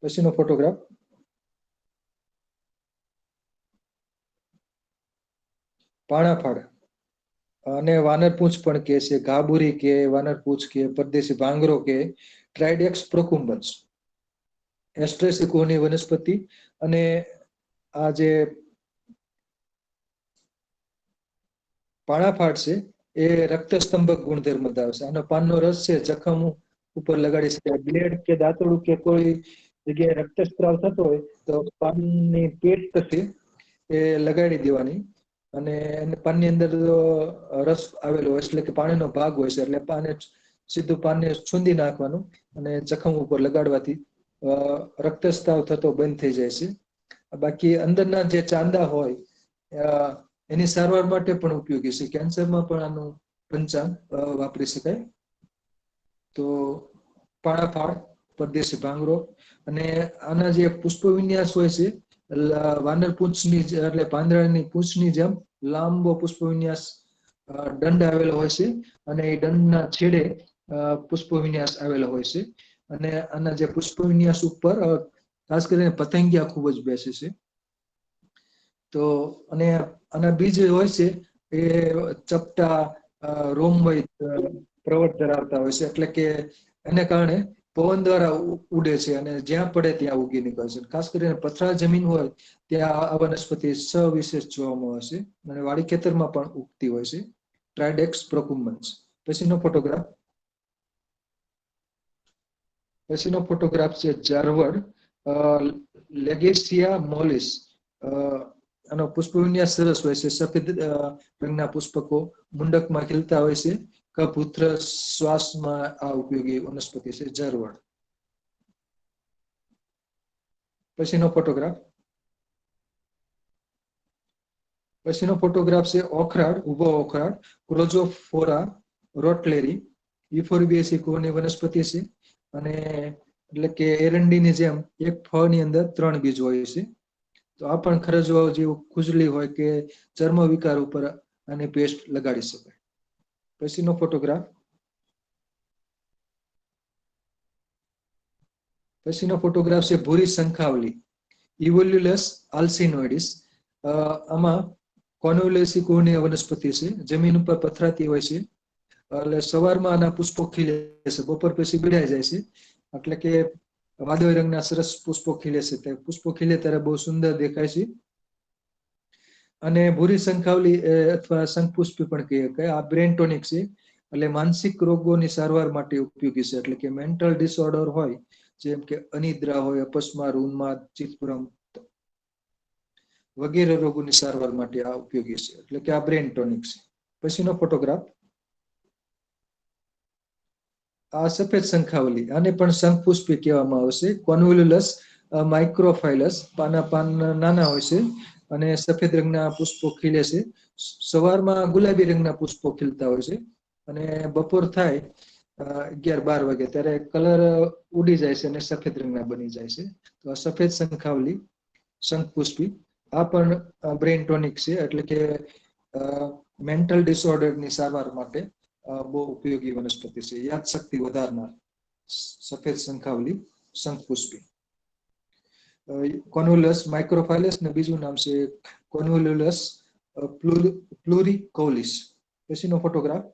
પછીનો ફોટોગ્રાફ પાણાફાડ, અને વાનરપૂંછ પણ કે છે, ઘાબુરી કે, વાનરપૂંછ કે, પરદેશી ભાંગરો કે, ટ્રાઇડેક્સ પ્રોકુમ્બન્સ, એસ્ટ્રેસિકોની વનસ્પતિ. અને આ જે પાણાફાડ છે એ રક્તસ્તંભક ગુણધર્મ ધરાવે છે. આનો પાનનો રસ છે જખમ ઉપર લગાડી શકાય. બ્લેડ કે દાંતરડું કે કોઈ જગ્યાએ રક્તસ્ત્રાવ થતો હોય તો પાનની પેટ છે એ લગાડી દેવાની. અને પાનની અંદર રસ આવેલો હોય એટલે કે પાણીનો ભાગ હોય છે, એટલે પાને સીધું પાનને છૂંદી નાખવાનું અને જખમ ઉપર લગાડવાથી રક્તસ્ત્રાવ થતો બંધ થઈ જાય છે. બાકી અંદરના જે ચાંદા હોય એની સારવાર માટે પણ ઉપયોગી છે. કેન્સરમાં પણ આનું પંચાંગ વાપરી શકાય. તો પાણાફાડ, પરદેશી ભાંગરો. અને આના જે પુષ્પ વિન્યાસ હોય છે વાનર પૂંછની એટલે પાંદડાની પૂંછની જેમ લાંબો પુષ્પ વિન્યાસ દંડ આવેલો હોય છે, અને એ દંડના છેડે પુષ્પ વિન્યાસ આવેલો હોય છે. અને આના જે પુષ્પ વિન્યાસ ઉપર ખાસ કરીને પતંગિયા ખૂબ જ બેસે છે. તો અને આના બીજ હોય છે એ ચપટા રોમમય પ્રવટ ધરાવતા હોય છે, એટલે કે એને કારણે પવન દ્વારા ઉડે છે અને જ્યાં પડે ત્યાં ઉગી નીકળે છે. ખાસ કરીને પથરાળ જમીન હોય ત્યાં આ વનસ્પતિ સવિશેષ જોવામાં આવે છે, અને વાડી ખેતરમાં પણ ઉગતી હોય છે. ટ્રાઇડેક્સ પ્રોકુમ્બન્સ. પછીનો ફોટોગ્રાફ છે જારવડ, લેગેસિયા મોલિસ. આનો પુષ્પ વિન્યાસ સરસ હોય છે. સફેદ રંગના પુષ્પકો મુંડકમાં ખીલતા હોય છે. કફપૂત્ર શ્વાસમાં આ ઉપયોગી વનસ્પતિ છે જારવડ. પછીનો ફોટોગ્રાફ પછીનો ફોટોગ્રાફ છે ઓખરાડ, ઉભો ઓખરાડ, ક્રોઝોફોરા રોટલેરી, યુફોર્બિએસી કુળની વનસ્પતિ છે. અને એટલે કે એરંડીની જેમ એક ફળની અંદર 3 બીજ હોય છે. તો આ પણ ખરજવા જેવું ખુજલી હોય કે ચર્મ વિકાર ઉપર આની પેસ્ટ લગાડી શકાય. પછીનો ફોટોગ્રાફ. પછીનો ફોટોગ્રાફ છે ભૂરી શંખાવલી, ઇવોલ્યુલસ આલ્સિનોઇડિસ. આમાં કોન્વોલ્યુસી કુળની વનસ્પતિ છે, જમીન ઉપર પથરાતી હોય છે. એટલે સવારમાં આના પુષ્પો ખીલે છે, બપોર પછી પીડાઈ જાય છે. એટલે કે વાદળી રંગના સરસ પુષ્પો ખીલે છે. તે પુષ્પો ખીલે ત્યારે બહુ સુંદર દેખાય છે. અને ભૂરી શંખાવલી અથવા શંખપુષ્પી પણ કહે કે આ બ્રેન ટોનિક છે. એટલે માનસિક રોગોની સારવાર માટે ઉપયોગી છે. એટલે કે મેન્ટલ ડિસઓર્ડર હોય, જેમ કે અનિદ્રા હોય, અપસ્માર, ઉન્માદ, ચિત્તભ્રમ વગેરે રોગોની સારવાર માટે આ ઉપયોગી છે. એટલે કે આ બ્રેન ટોનિક છે. પછીનો ફોટોગ્રાફ. આ સફેદ શંખાવલી, આને પણ શંખપુષ્પી કહેવામાં આવશે. કોન્વોલ્યુલસ માઇક્રોફાઇલસ, પાન નાના હોય છે અને સફેદ રંગના પુષ્પો ખીલે છે. સવારમાં ગુલાબી રંગના પુષ્પો ખીલતા હોય છે અને બપોર થાય 11-12 વાગે ત્યારે કલર ઉડી જાય છે અને સફેદ રંગના બની જાય છે. તો આ સફેદ શંખાવલી, શંખપુષ્પી, આ પણ બ્રેન ટોનિક છે. એટલે કે મેન્ટલ ડિસઓર્ડરની સારવાર માટે બહુ ઉપયોગી વનસ્પતિ છે. યાદશક્તિ વધારનાર સફેદ શંખાવલી, શંખપુષ્પી. કોન્વોલ્યુલસ માઇક્રોફાઇલસ ને બીજું નામ છે કોન્વોલ્યુલસ પ્લુરિકોલિસ. પછીનો ફોટોગ્રાફ.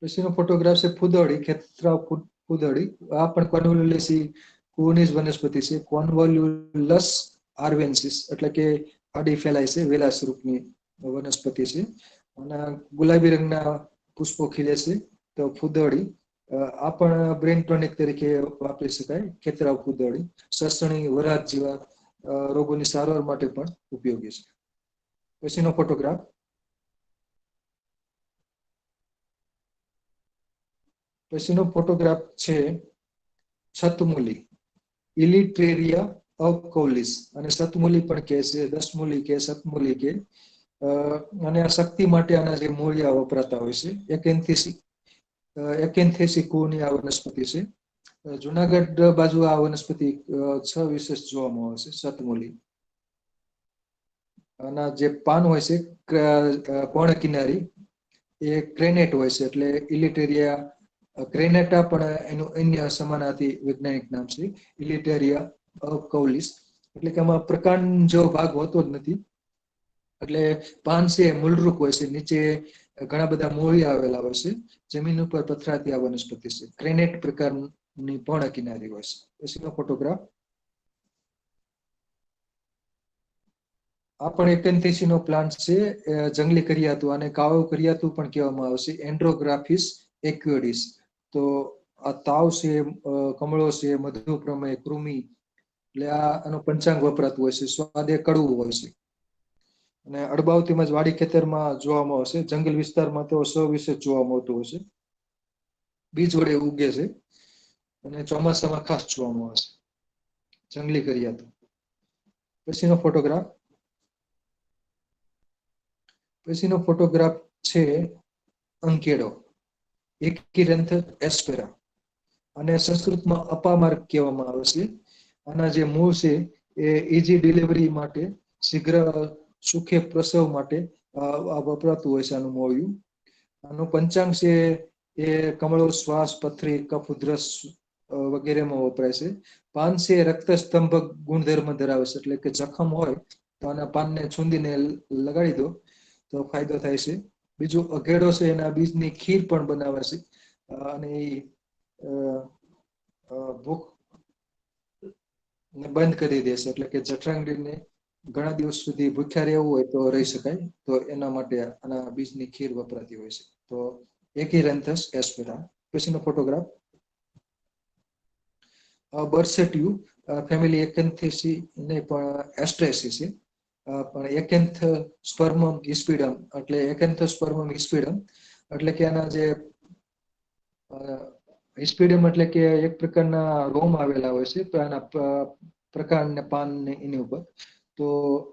પછીનો ફોટોગ્રાફ છે ફુદડી, ખેતરાવ ફુદડી. આ પણ કોન્વોલ્યુલેસી કુળની જ વનસ્પતિ છે. કોન્વોલ્યુલસ આર્વેન્સિસ, એટલે કે આડી ફેલાય છે, વેલા સ્વરૂપની વનસ્પતિ છે. અને ગુલાબી રંગના પુષ્પો ખીલે છે. તો ફુદડી આ પણ બ્રેન ટોનિક તરીકે વાપરી શકાય. ખેતરાવ ફુદડી સસણી, વરાત જેવા રોગોની સારવાર માટે પણ ઉપયોગી છે. પછીનો ફોટોગ્રાફ. પછીનો ફોટોગ્રાફ છે છતમૂલી, ઇલિટ્રેરિયા અવકોલિસ. અને સતમૂલી પણ કહે છે, દસમૂલી કે સતમૂલી કે. અને આ શક્તિ માટે આના જે મૂળિયા વપરાતા હોય છે. એકેન્થેસી કુળની આ વનસ્પતિ છે. જુનાગઢ બાજુ આ વનસ્પતિ વિશેષ જોવામાં આવે છે, સતમૂલી. આના જે પાન હોય છે કોણ કિનારી, એ ક્રેનેટ હોય છે. એટલે ઇલિટેરિયા ક્રેનેટા પણ એનું અન્ય સમાનાર્થી વૈજ્ઞાનિક નામ છે, ઇલિટેરિયા કૌલિસ. એટલે કે આમાં પ્રકાંડ જેવો ભાગ હોતો જ નથી. એટલે પાન છે મૂળરૂપ હોય છે, નીચે ઘણા બધા મૂળિયા આવેલા હોય છે. જમીન ઉપર પથરાતી આ વનસ્પતિ છે. ક્રેનેટ પ્રકારની પર્ણ કિનારી હોય છે. પછીનો ફોટોગ્રાફ. આ પણ એકેન્થેસી નો પ્લાન્ટ છે, જંગલી કરિયાતું. અને કાળું કરિયાતું પણ કહેવામાં આવે છે, એન્ડ્રોગ્રાફિસ એક્વિડિસ. તો આ તાવ છે, કમળો છે, મધુપ્રમેહ, કૃમિ, એટલે આનું પંચાંગ વપરાતું હોય છે. સ્વાદ એ કડવું હોય છે. અને અડબાવ તેમજ વાડી ખેતરમાં જોવામાં આવશે. જંગલ વિસ્તારમાં તો સવિશેષ જોવા મળતું હોય છે. બીજ વડે ઉગે છે અને ચોમાસામાં ખાસ જોવામાં આવે છે, જંગલી કરિયાતું. પછીનો ફોટોગ્રાફ. પછીનો ફોટોગ્રાફ છે અંકેડો, એકિરંથ એસ્પેરા. અને સંસ્કૃતમાં અપામાર્ગ કહેવામાં આવે છે. આના જે મૂળ છે એ ઈઝી ડિલિવરી માટે, શીઘ્ર સુખે પ્રસવ માટે વપરાતું હોય છે આનું મોળિયું. આનું પંચાંગ છે એ કમળો, શ્વાસ, પથરી, કફ, ઉધરસ વગેરેમાં વપરાય છે. પાન છે રક્તસ્તંભક ગુણધર્મ ધરાવે છે. એટલે કે જખમ હોય તો આના પાનને છૂંદીને લગાડી દો તો ફાયદો થાય છે. બીજું અઘેડો છે, એના બીજની ખીર પણ બનાવે છે. અને ભૂખ ને બંધ કરી દેશે. એટલે કે જઠરાંગને ઘણા દિવસ સુધી ભૂખ્યા રહેવું હોય તો રહી શકાય. તો એના માટે આના બીજની ખીર વપરાતી હોય છે. તો એકિરંથસ એસ્પેરા. પછીનો ફોટોગ્રાફ. બર્સેટ્યુ ફેમિલી એકેન્થેસી ને પણ એસ્ટ્રેસી છે. પણ એકેન્થ સ્પર્મમ હિસ્પિડમ, એટલે એકેન્થ સ્પર્મમ હિસ્પિડમ, એટલે કે આના જે હિસ્પિડમ એટલે કે એક પ્રકારના રોમ આવેલા હોય છે. તો આના પ્રકાર ને પાન ને એની ઉપર, તો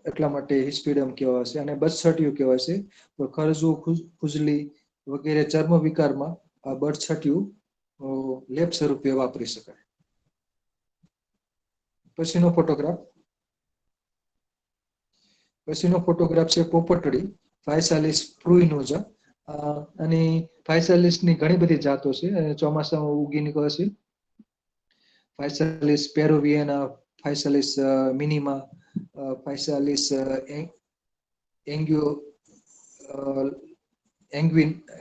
એટલા માટે હિસ્પીડિયમ કહેવાય છે. અને બરછટિયું કહેવાય છે. તો ખરજવું, ખુજલી વગેરે ચર્મ વિકારમાં આ બરછટિયું લેપ સ્વરૂપે વાપરી શકાય. પછીનો ફોટોગ્રાફ છે પોપટડી ફાયસાલિસ ફ્રુઇનોઝા. અને ફાયસાલિસ ની ઘણી બધી જાતો છે, ચોમાસામાં ઉગી નીકળે છે. ફાયસાલિસ પેરુવિયાના, ફાયસાલિસ મિનિમા, ફાયસાલિસ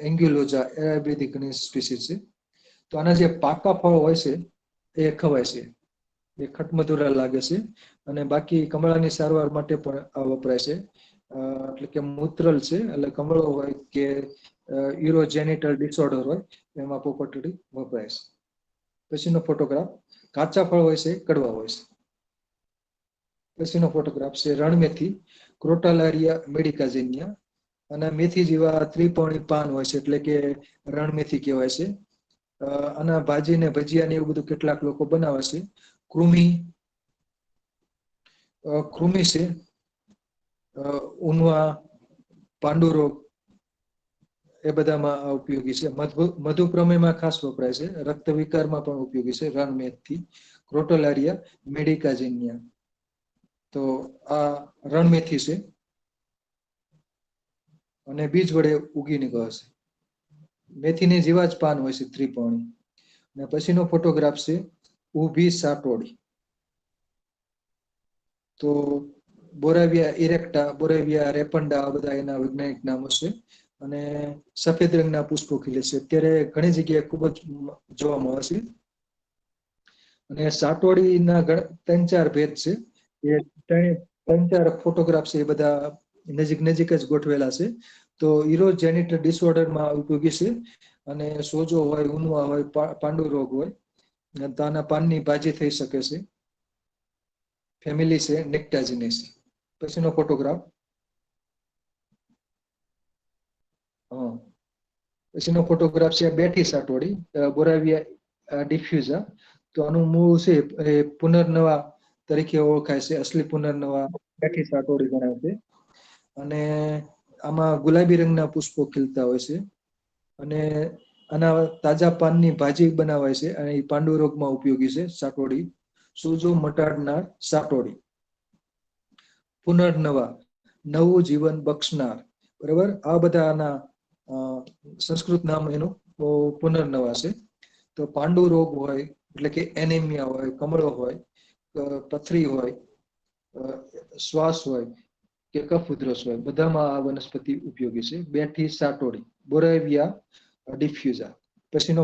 એંગ્યુલોઝા, એ બધી ઘણી સ્પીસીસ છે. તો આના જે પાકા ફળો હોય છે એ ખવાય છે, એ ખટમધુરા લાગે છે. અને બાકી કમળાની સારવાર માટે પણ આ વપરાય છે. એટલે કે મૂત્રલ છે, એટલે કમળો હોય કે યુરોજેનિટલ ડિસઓર્ડર હોય એમાં પોપટડી વપરાય છે. પછીનો ફોટોગ્રાફ કાચા ફળ હોય છે, કડવા હોય છે. પછીનો ફોટોગ્રાફ છે રણમેથી ક્રોટાલારિયા મેડિકાઝેનિયા. અને મેથી જેવા ત્રિપર્ણી પાન હોય છે, એટલે કે રણમેથી કહેવાય છે. આના ભાજી ને ભજીયા ને એવું બધું કેટલાક લોકો બનાવે છે. કૃમિ છે, ઉનવા, પાંડુરોગ, એ બધામાં ઉપયોગી છે. મધુપ્રમેયમાં ખાસ વપરાય છે. રક્ત વિકારમાં પણ ઉપયોગી છે રણમેથી ક્રોટોલારિયા મેડિકાઝેનિયા. તો આ રણમેથી છે અને બીજ વડે ઉગી નીકળે છે. મેથીની જેવા જ પાન હોય છે, ત્રિપર્ણી. અને પછીનો ફોટોગ્રાફ છે ઊભી સાટોડી. તો બોરાવિયા ઇરેક્ટા, બોરાવિયા રેપન્ડા, આ બધા એના વૈજ્ઞાનિક નામો છે. અને સફેદ રંગના પુષ્પો ખીલે છે. અત્યારે ઘણી જગ્યાએ ખૂબ જ જોવા મળે છે. અને સાટોડીના 3-4 ભેદ છે. એ 3-4 ફોટોગ્રાફ છે, એ બધા નજીક જ ગોઠવેલા છે. તો યુરોજેનિટલ ડિસઓર્ડરમાં ઉપયોગી છે. અને સોજો હોય, ઉનવા હોય, પાંડુ રોગ હોય, તો આના પાનની ભાજી થઈ શકે છે. ફેમિલી છે નેક્ટાજીનેસી. પછીનો ફોટોગ્રાફ પછીનો ફોટોગ્રાફ છે બેઠી સાટોડી, બોરાવિયા ડિફ્યુઝા. તો આનું મૂળ છે એ પુનર્નવા તરીકે ઓળખાય છે. અસલી પુનર્નવા બેઠી સાટોડી ગણાય છે. અને આમાં ગુલાબી રંગના પુષ્પો ખીલતા હોય છે. અને આના તાજા પાનની ભાજી બનાવાય છે. અને એ પાંડુ રોગમાં ઉપયોગી છે સાટોડી. સોજો મટાડનાર સાટોડી. પુનર્નવા, નવું જીવન બક્ષનાર. બરાબર, આ બધા આના સંસ્કૃત નામ એનું પુનર્નવા છે. તો પાંડુ રોગ હોય, એટલે કે એનેમિયા હોય, કમળો હોય, પથરી હોય, શ્વાસ હોય કે કફ ઉધરસ હોય, બધામાં આ વનસ્પતિ ઉપયોગી છે. બેઠી સાટોડી, બોરાવિયા ડિફ્યુઝા. પછીનો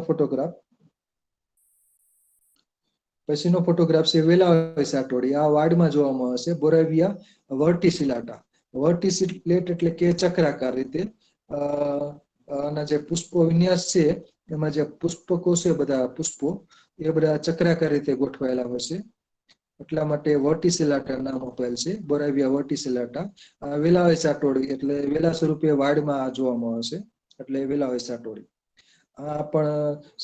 ફોટોગ્રાફ છે વેલાવય સાટોડી. આ વાડમાં જોવામાં આવે છે. બોરાવિયા વર્ટિસિલાટા. વર્ટિસિલેટ એટલે કે ચક્રાકાર રીતે. આના જે પુષ્પો વિન્યાસ છે, એમાં જે પુષ્પકો છે, બધા પુષ્પો એ બધા ચક્રાકાર રીતે ગોઠવાયેલા હોય છે. એટલા માટે વર્ટિસિલાટા નામ અપાયેલ છે, બોરાવિયા વર્ટિસિલાટા. વેલાવય સાટોડી એટલે વેલા સ્વરૂપે વાડમાં જોવામાં આવે છે, એટલે વેલાવય સાટોડી. આ પણ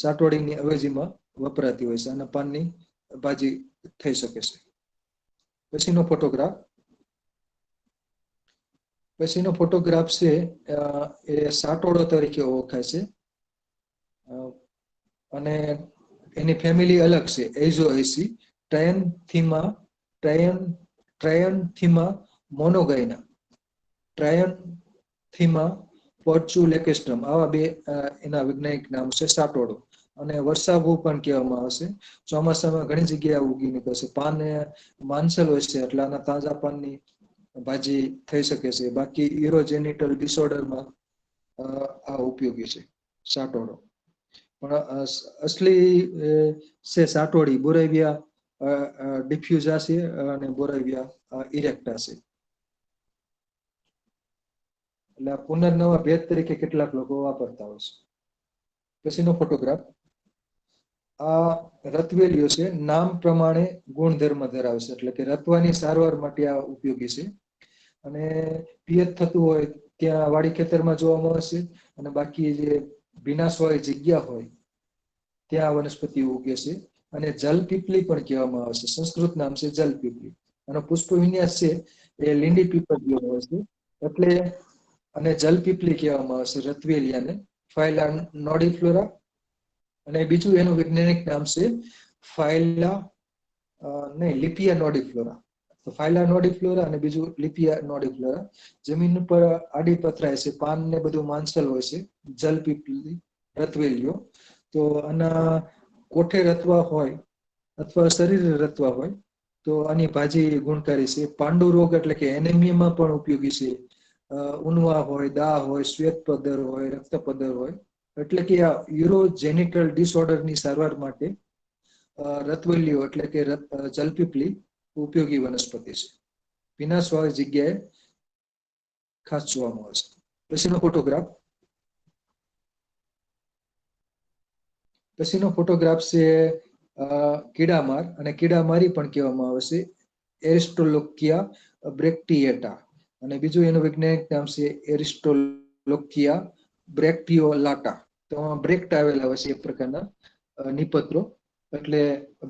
સાટોડીની અવેજીમાં વપરાતી હોય છે. અને પાનની ભાજી થઈ શકે છે. પછીનો ફોટોગ્રાફ છે એ સાટોડો તરીકે ઓળખાય છે. અને એની ફેમિલી અલગ છે, એઝોએસી, ટ્રાયન્થીમા મોનોગાયના, ટ્રાયન્થીમા પોર્ચ્યુલેકેસ્ટ્રમ. આવા બે એના વૈજ્ઞાનિક નામ છે સાટોડો. અને વર્ષાભુ પણ કહેવામાં આવે છે. ચોમાસામાં ઘણી જગ્યાએ ઉગી નીકળે છે. પાન માંસલ હોય છે, એટલે આના તાજા પાનની ભાજી થઈ શકે છે. બાકી યુરોજેનિટલ ડિસઓર્ડરમાં આ ઉપયોગી છે સાટોડો. પણ અસલી છે સાટોડી બોરાવિયા ડિફ્યુઝા છે અને બોરાવિયા ઇરેક્ટા છે. એટલે આ પુનર્નવા ભેદ તરીકે કેટલાક લોકો વાપરતા હોય છે. પછીનો ફોટોગ્રાફ આ રતવેલીઓ છે. નામ પ્રમાણે ગુણધર્મ ધરાવે છે, એટલે કે રતવાની સારવાર માટે આ ઉપયોગી છે. અને પિયત થતું હોય ત્યાં વાડી ખેતરમાં જોવા મળે છે. અને બાકી જે ભીનાશ વાળી જગ્યા હોય ત્યાં વનસ્પતિ ઉગે છે. અને જલપીપલી પણ કહેવામાં આવે છે. સંસ્કૃત નામ છે જલપીપલી. આનો પુષ્પ વિન્યાસ છે એ લીંડી પીપળીઓ હોય છે. એટલે અને જલપીપલી કહેવામાં આવે છે રતવેલિયાને. ફાઇલા નોડીફ્લોરા અને બીજું એનું વૈજ્ઞાનિક નામ છે ફાઇલા નહીં લિપિયા નોડીફ્લોરા. તો ફાઇલા નોડીફ્લોરા અને બીજું લિપિયા નોડીફ્લોરા. જમીન ઉપર આડી પથરાય છે, પાન ને બધું માંસલ હોય છે, જલપીપલી રતવેલીઓ. તો આના કોઠે રતવા હોય અથવા શરીરે રતવા હોય તો આની ભાજી ગુણકારી છે. પાંડુ રોગ એટલે કે એનેમિયામાં પણ ઉપયોગી છે. ઉનવા હોય, દાહ હોય, શ્વેત પદર હોય, રક્ત પદર હોય, એટલે કે આ યુરોજેનિટલ ડિસઓર્ડરની સારવાર માટે રતવલીઓ એટલે કે જલપીપલી ઉપયોગી વનસ્પતિ છે. ભીનાશવાળી જગ્યાએ ખાસ જોવા મળે છે. પછીનો ફોટોગ્રાફ છે કીડામાર, અને કીડામારી પણ કહેવામાં આવે છે એરિસ્ટોલોકિયા બ્રેક્ટિએટા. અને બીજું એનું વૈજ્ઞાનિક નામ છે એરિસ્ટોલોકિયા બ્રેક્ટિયોલાટા. તો બ્રેક્ટ આવેલા હોય છે એક પ્રકારના નિપત્રો, એટલે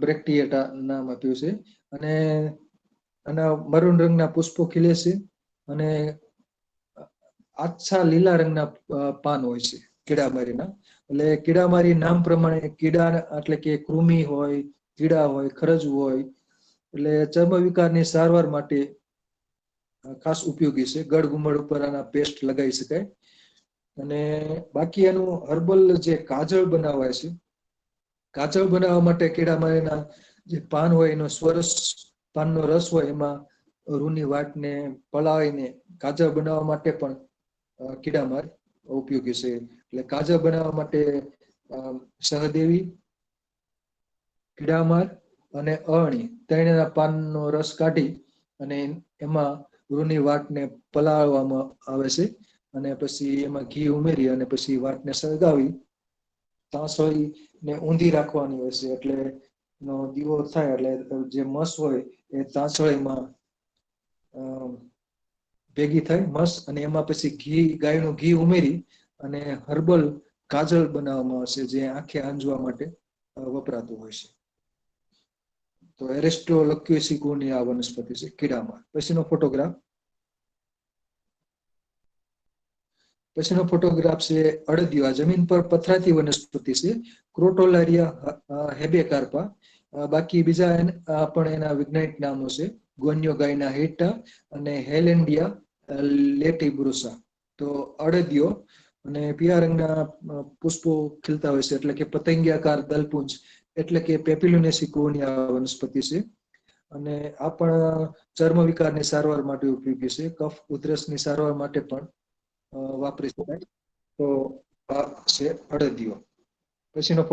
બ્રેક્ટિએટા નામ આપ્યું છે. અને આના મરૂન રંગના પુષ્પો ખીલે છે અને આછા લીલા રંગના પાન હોય છે કીડામારીના. એટલે કીડામારી નામ પ્રમાણે કીડા એટલે કે કૃમિ હોય, કીડા હોય, ખરજવું હોય, એટલે ચર્મ વિકારની સારવાર માટે ખાસ ઉપયોગી છે. ગળ ગુમડ ઉપર આના પેસ્ટ લગાવી શકાય. અને બાકી એનું હર્બલ જે કાજળ બનાવાય છે, કાજળ બનાવવા માટે કીડામારીના જે પાન હોય એનો સ્વરસ, પાનનો રસ હોય એમાં રૂની વાટને પલાળીને કાજળ બનાવવા માટે પણ કીડામાર ઉપયોગી છે. એટલે કાજળ બનાવવા માટે સહદેવી, કીડામાર અને અરણી ત્રણેયના પાનનો રસ કાઢી અને એમાં રૂની વાટને પલાળવામાં આવે છે. અને પછી એમાં ઘી ઉમેરી અને પછી વાટને સળગાવી તાસળીને ઊંધી રાખવાની હોય છે. એટલે નો દીવો થાય એટલે જે મસ હોય એ તાસળીમાં ભેગી થાય મસ, અને એમાં પછી ગાયનું ઘી ઉમેરી અને હર્બલ કાજળ બનાવવામાં આવશે જે આંખે આંજવા માટે વપરાતું હોય છે. તો એરિસ્ટોલોક્યુસિકોની આ વનસ્પતિ છે કીડામાં. પછીનો ફોટોગ્રાફ છે અડદિયો. આ જમીન પર પથરાતી વનસ્પતિ છે, ક્રોટોલારિયા હેબેકાર્પા. બાકી બીજા પણ એના વૈજ્ઞાનિક નામો છે ગોન્યો ગાયના હેટા અને હેલેન્ડિયા લેટિબ્રુસા. તો અડદિયો અને પીળા રંગના પુષ્પો ખીલતા હોય છે, એટલે કે પતંગિયાકાર દલપુંજ, એટલે કે પેપિલોનેસિકોની આ વનસ્પતિ છે. અને આ પણ ચર્મ વિકારની સારવાર માટે ઉપયોગી છે. કફ ઉધરસની સારવાર માટે પણ વાપરી શકાય. તો આ છે અડદિયો. પછીનો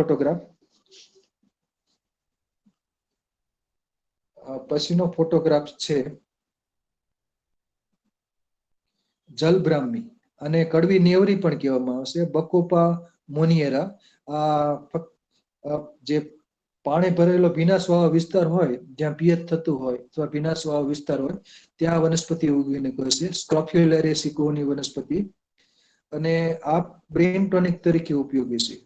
ફોટોગ્રાફ છે જલબ્રાહ્મી, અને કડવી નેવરી પણ કહેવામાં આવશે, બકોપા મોનિએરા. આ જે પાણી ભરેલો ભીનાશવાળો વિસ્તાર હોય, જ્યાં પિયત થતું હોય અથવા ભીનાશવાળો વિસ્તાર હોય ત્યાં વનસ્પતિ ઉગીને કહે છે. સ્ક્રોફ્યુલેરિસિકોની વનસ્પતિ. અને આ બ્રેન ટોનિક તરીકે ઉપયોગી છે.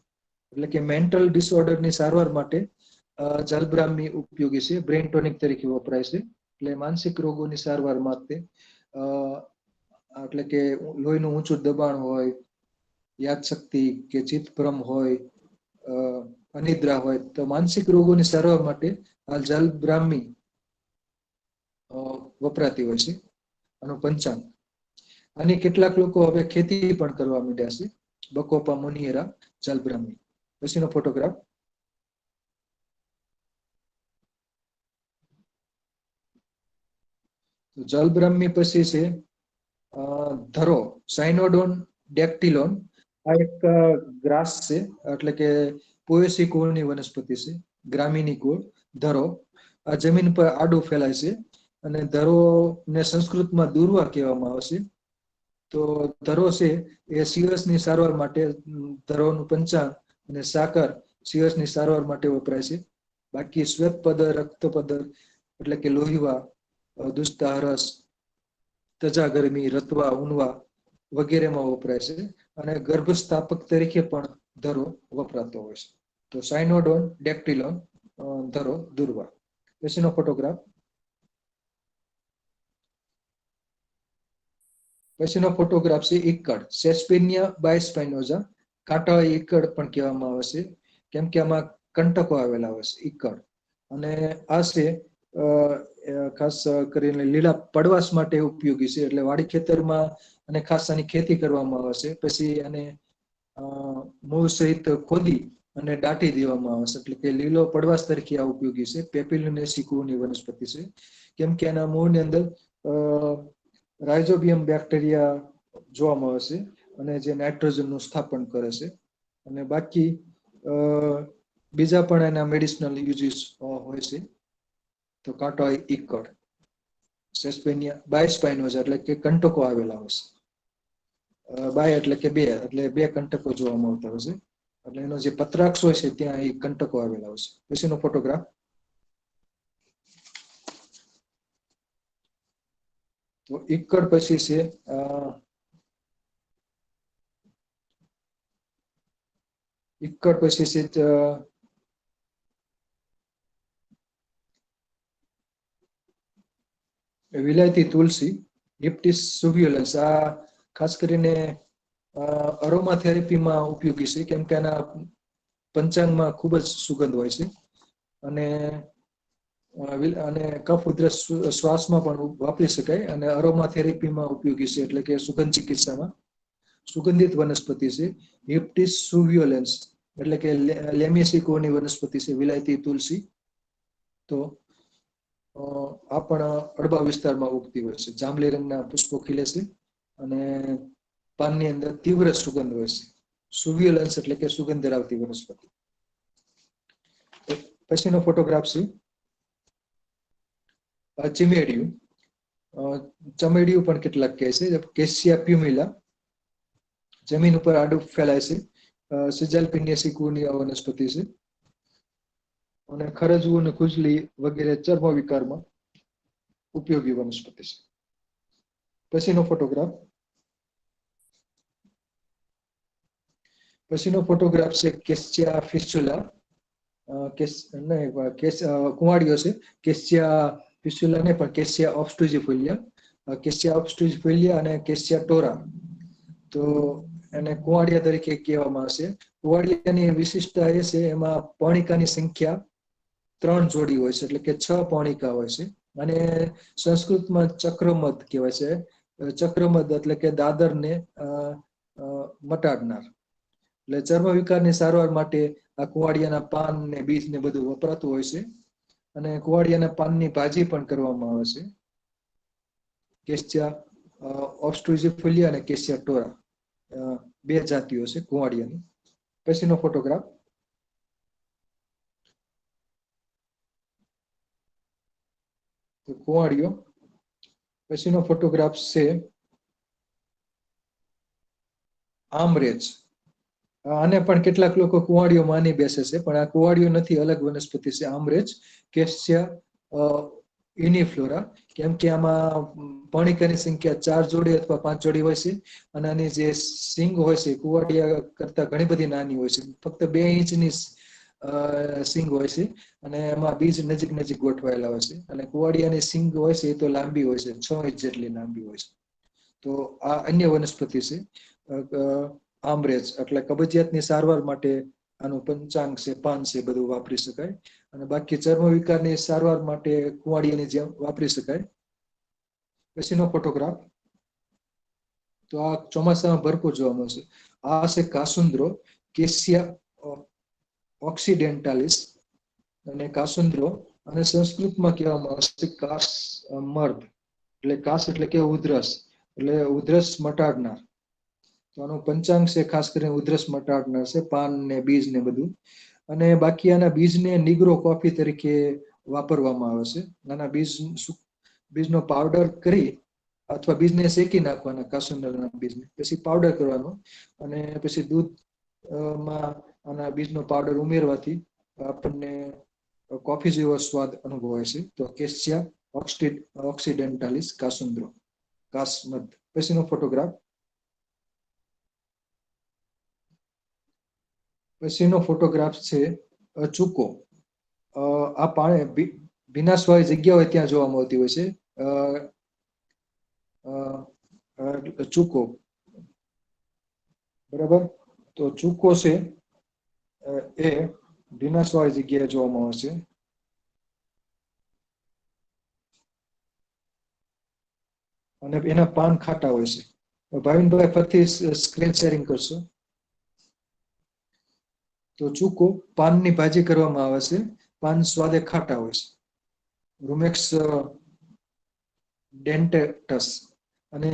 એટલે કે મેન્ટલ ડિસઓર્ડરની સારવાર માટે જલબ્રાહ્મી ઉપયોગી છે, બ્રેન ટોનિક તરીકે વપરાય છે. એટલે માનસિક રોગોની સારવાર માટે એટલે કે લોહીનું ઊંચું દબાણ હોય, યાદશક્તિ કે ચિત્તભ્રમ હોય, અનિદ્રા હોય, તો માનસિક રોગોની સારવાર માટે આ જલબ્રાહ્મી વપરાતી હોય છે. આનું પંચાંગ. આની કેટલાક લોકો હવે ખેતી પણ કરવા માંડ્યા છે. બકોપા મોનિએરા જલબ્રાહ્મી. પછીનો ફોટોગ્રાફ જલબ્રાહ્મી પછી છે ધરો, સાયનોડોન ડેક્ટિલોન. આ એક ગ્રાસ છે, એટલે કે પોએસી કુળની વનસ્પતિ છે, ગ્રામીની કુળ. ધરો આ જમીન પર આડું ફેલાય છે, અને ધરો ને સંસ્કૃતમાં દુર્વા કહેવામાં આવે છે. તો ધરો છે એ સિરસની સારવાર માટે, ધરોનું પંચાંગ અને સાકર સિરસની સારવાર માટે વપરાય છે. બાકી શ્વેત પદર, રક્ત પદર એટલે કે લોહીવા, દુષ્ટારસ, તજાગરમી, રતવા, ઉનવા વગેરેમાં વપરાય છે. અને ગર્ભ સ્થાપક તરીકે પણ ધરો વપરાતો હોય છે. તો સાયનોડોન ડેક્ટિલોન. ધરો દુર્વા. પછીનો ફોટોગ્રાફ. પછીનો ફોટોગ્રાફ છે ઈકડ, સેસ્પેનિયા બાયસ્પાઇનોઝા. કાંટા ઈકડ પણ કહેવામાં આવે છે, કેમ કે આમાં કંટકો આવેલા હોય છે, ઈકડ. અને આ છે ખાસ કરીને લીલા પડવાશ માટે ઉપયોગી છે, એટલે વાડી ખેતરમાં અને ખાસ આની ખેતી કરવામાં આવે છે. પછી આને મૂળ સહિત ખોદી અને દાટી દેવામાં આવે છે, એટલે કે લીલો પડવાશ તરીકે આ ઉપયોગી છે. પેપિલોનેસી કુળની વનસ્પતિ છે, કેમ કે આના મૂળની અંદર રાઇઝોબિયમ બેક્ટેરિયા જોવા મળે છે અને જે નાઇટ્રોજનનું સ્થાપન કરે છે. અને બાકી બીજા પણ એના મેડિસિનલ યુઝીસ હોય છે. તો કાંટો ઈકડ, સેસ્પેનિયા બાયસ્પાઇનોઝા એટલે કે કંટકો આવેલા હોય છે. બાય એટલે કે બે, એટલે બે કંટકો જોવા મળતા હોય છે. એટલે એનો જે પત્રાક્ષ હોય છે ત્યાં એ કંટકો આવેલા હોય છે. પછીનો ફોટોગ્રાફ. તો ઈકડ પછી છે ઈકડ પછી છે વિલાયતી તુલસી, હિપ્ટિસ સુવ્યુલન્સ. આ ખાસ કરીને અરોમા થેરેપીમાં ઉપયોગી છે, કેમ કે આના પંચાંગમાં ખૂબ જ સુગંધ હોય છે. અને કફ ઉધરસ શ્વાસમાં પણ વાપરી શકાય અને અરોમા થેરેપીમાં ઉપયોગી છે, એટલે કે સુગંધ ચિકિત્સામાં. સુગંધિત વનસ્પતિ છે હિપ્ટિસ સુવ્યુલેન્સ, એટલે કે લેમિએસી કુળની વનસ્પતિ છે, વિલાયતી તુલસી. તો આ પણ અડબા વિસ્તારમાં ઉગતી હોય છે. જાંબલી રંગના પુષ્પો ખીલે છે અને પાનની અંદર તીવ્ર સુગંધ હોય છે. સુવ્યુલન્સ એટલે કે સુગંધ ધરાવતી વનસ્પતિ. પછીનો ફોટોગ્રાફ છે ચિમેડિયું. ચમેડિયું પણ કેટલાક કહે છે, કેસિયા પ્યુમિલા. જમીન ઉપર આડું ફેલાય છે. સિજાલ્પિનિયસી કુળની વનસ્પતિ છે અને ખરજવું અને ખુજલી વગેરે ચર્મ વિકારમાં ઉપયોગી વનસ્પતિ છે. પછીનો ફોટોગ્રાફ. પછીનો ફોટોગ્રાફ છે કેસ્યા ફિસ્ચુલા. કુંવાડીઓ છે, કેસ્યા ફિસ્ચુલા ને પણ કેસ્યા ઓબ્સ્ટ્રુજિફોલિયા. કેસ્યા ઓબ્સ્ટ્રુજિફોલિયા અને કેસ્યા ટોરા, તો એને કુંવાડિયા તરીકે કહેવામાં આવશે. કુંવાડિયાની વિશિષ્ટતા એ છે એમાં પર્ણિકાની સંખ્યા 3 જોડી હોય છે, એટલે કે 6 પર્ણિકા હોય છે. અને સંસ્કૃતમાં ચક્રમધ કહેવાય છે. ચક્રમધ એટલે કે દાદરને મટાડનાર. એટલે ચર્મ વિકારની સારવાર માટે આ કુંવાડિયાના પાન ને બીજ ને બધું વપરાતું હોય છે. અને કુંવાડિયાના પાનની ભાજી પણ કરવામાં આવે છે. કેસ્યા ઓબ્સ્ટ્રુજિફોલિયા અને કેસ્યા ટોરા, 2 જાતિઓ છે કુંવાડિયાની. પછીનો ફોટોગ્રાફ. તો કુંવાડિયો. પછીનો ફોટોગ્રાફ છે આમરેજ. આને પણ કેટલાક લોકો કુંવાડિયો માની બેસે છે, પણ આ કુંવાડિયો નથી, અલગ વનસ્પતિ છે આમરેજ, કેસ્યા ઇનિફ્લોરા. કેમ કે આમાં પર્ણિકાની સંખ્યા 4 જોડી અથવા 5 જોડી હોય છે. અને આની જે સિંગ હોય છે કુંવાડિયા કરતા ઘણી બધી નાની હોય છે, ફક્ત 2 ઇંચની સિંગ હોય છે. અને એમાં બીજ નજીક નજીક ગોઠવાયેલા હોય છે. અને કુંવાડિયાની સિંગ હોય છે એ તો લાંબી હોય છે, 6 ઇંચ જેટલી લાંબી હોય છે. તો આ અન્ય વનસ્પતિ છે આમરેજ. એટલે કબજિયાતની સારવાર માટે આનું પંચાંગ છે, પાન છે, બધું વાપરી શકાય. અને બાકી ચર્મ વિકારની સારવાર માટે કુંવાડિયાની જેમ વાપરી શકાય. પછીનો ફોટોગ્રાફ. તો આ ચોમાસામાં ભરપૂર જોવા મળશે. આ છે કાસુંદ્રો, કેસિયા ઓક્સિડેન્ટાલિસ. અને કાસુંદ્રો, અને સંસ્કૃતમાં કહેવામાં આવશે કાસ મર્દ. એટલે કાસ એટલે કે ઉધરસ, એટલે ઉધરસ મટાડનાર. તો આનું પંચાંગ છે ખાસ કરીને ઉધરસ મટાડનાર છે, પાન ને બીજ ને બધું. અને બાકી આના બીજને નિગ્રો કોફી તરીકે વાપરવામાં આવે છે. આના બીજનો પાવડર કરી અથવા બીજને શેકી નાખવાના, કાસુંદરના બીજને, પછી પાવડર કરવાનો. અને પછી દૂધમાં આના બીજનો પાવડર ઉમેરવાથી આપણને કોફી જેવો સ્વાદ અનુભવાય છે. તો કેસ્યા ઓક્સિડેન્ટાલિસ કાસુંદ્રો, કાસમદ. પછીનો ફોટોગ્રાફ. પછીનો ફોટોગ્રાફ છે અચુકો. આ પાણી ભીનાશવાળી જગ્યા હોય ત્યાં જોવા મળતી હોય છે. ચૂકો, બરાબર. તો ચૂકો છે એ ભીનાશવાળી જગ્યાએ જોવામાં આવે છે. અને એના પાન ખાટા હોય છે. ભાવિનભાઈ ફરીથી સ્ક્રીન શેરિંગ કરશો. તો ચૂકો પાનની ભાજી કરવામાં આવે છે. પાન સ્વાદે ખાટા હોય છે. રૂમેક્સ ડેન્ટેટસ. અને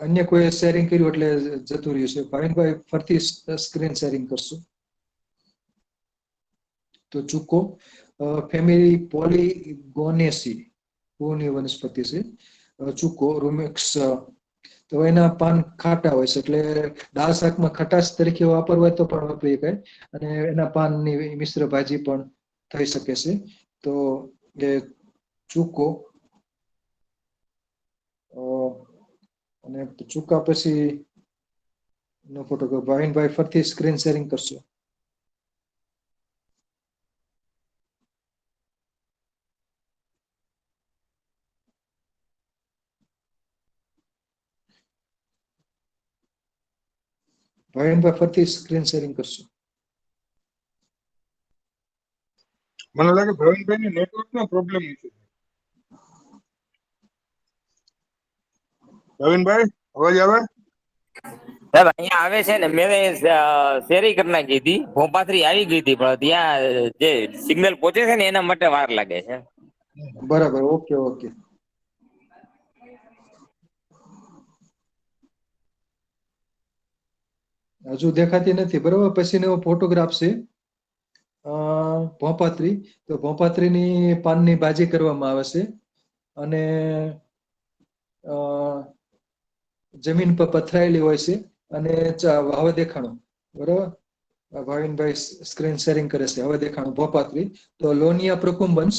અન્ય કોઈ શેરિંગ કર્યું એટલે જતું રહ્યું છે. ભાવિનભાઈ ફરીથી સ્ક્રીન શેરિંગ કરશો. તો ચૂકો ફેમિલી પોલીગોનેસી ની વનસ્પતિ છે. ચૂકો રૂમેક્સ. તો એના પાન ખાટા હોય છે, એટલે દાળ શાકમાં ખટાશ તરીકે વાપરવા હોય તો પણ વાપરી શકાય, અને એના પાનની મિશ્ર ભાજી પણ થઈ શકે છે. તો એ ચૂકો. અને ચૂકા પછી નો ફોટો ભાવિનભાઈ ફરીથી સ્ક્રીન શેરિંગ કરશો. ભાવિનભાઈ ફરીથી સ્ક્રીન શેરિંગ કરશો. મને લાગે ભાવિનભાઈ ને નેટવર્ક નો પ્રોબ્લેમ છે. ભાવિનભાઈ અવાજ આવે? સાહેબ અહીંયા આવે છે ને, મેં શેરી કરી નાખી હતી, ભોપાથરી આવી ગઈ હતી, પણ ત્યાં જે સિગ્નલ પહોંચે છે ને એના માટે વાર લાગે છે. બરાબર, ઓકે ઓકે. હજુ દેખાતી નથી, બરાબર. પછીનો ફોટોગ્રાફ છે ભોપાત્રી. તો ભોપાત્રીની પાનની ભાજી કરવામાં આવે છે, અને જમીન પર પથરાયેલી હોય છે, અને હવે દેખાણું, બરાબર. ભાવિનભાઈ સ્ક્રીન શેરિંગ કરે છે. હવે દેખાણું ભોપાત્રી. તો લોનિયા પ્રકુંબન્સ,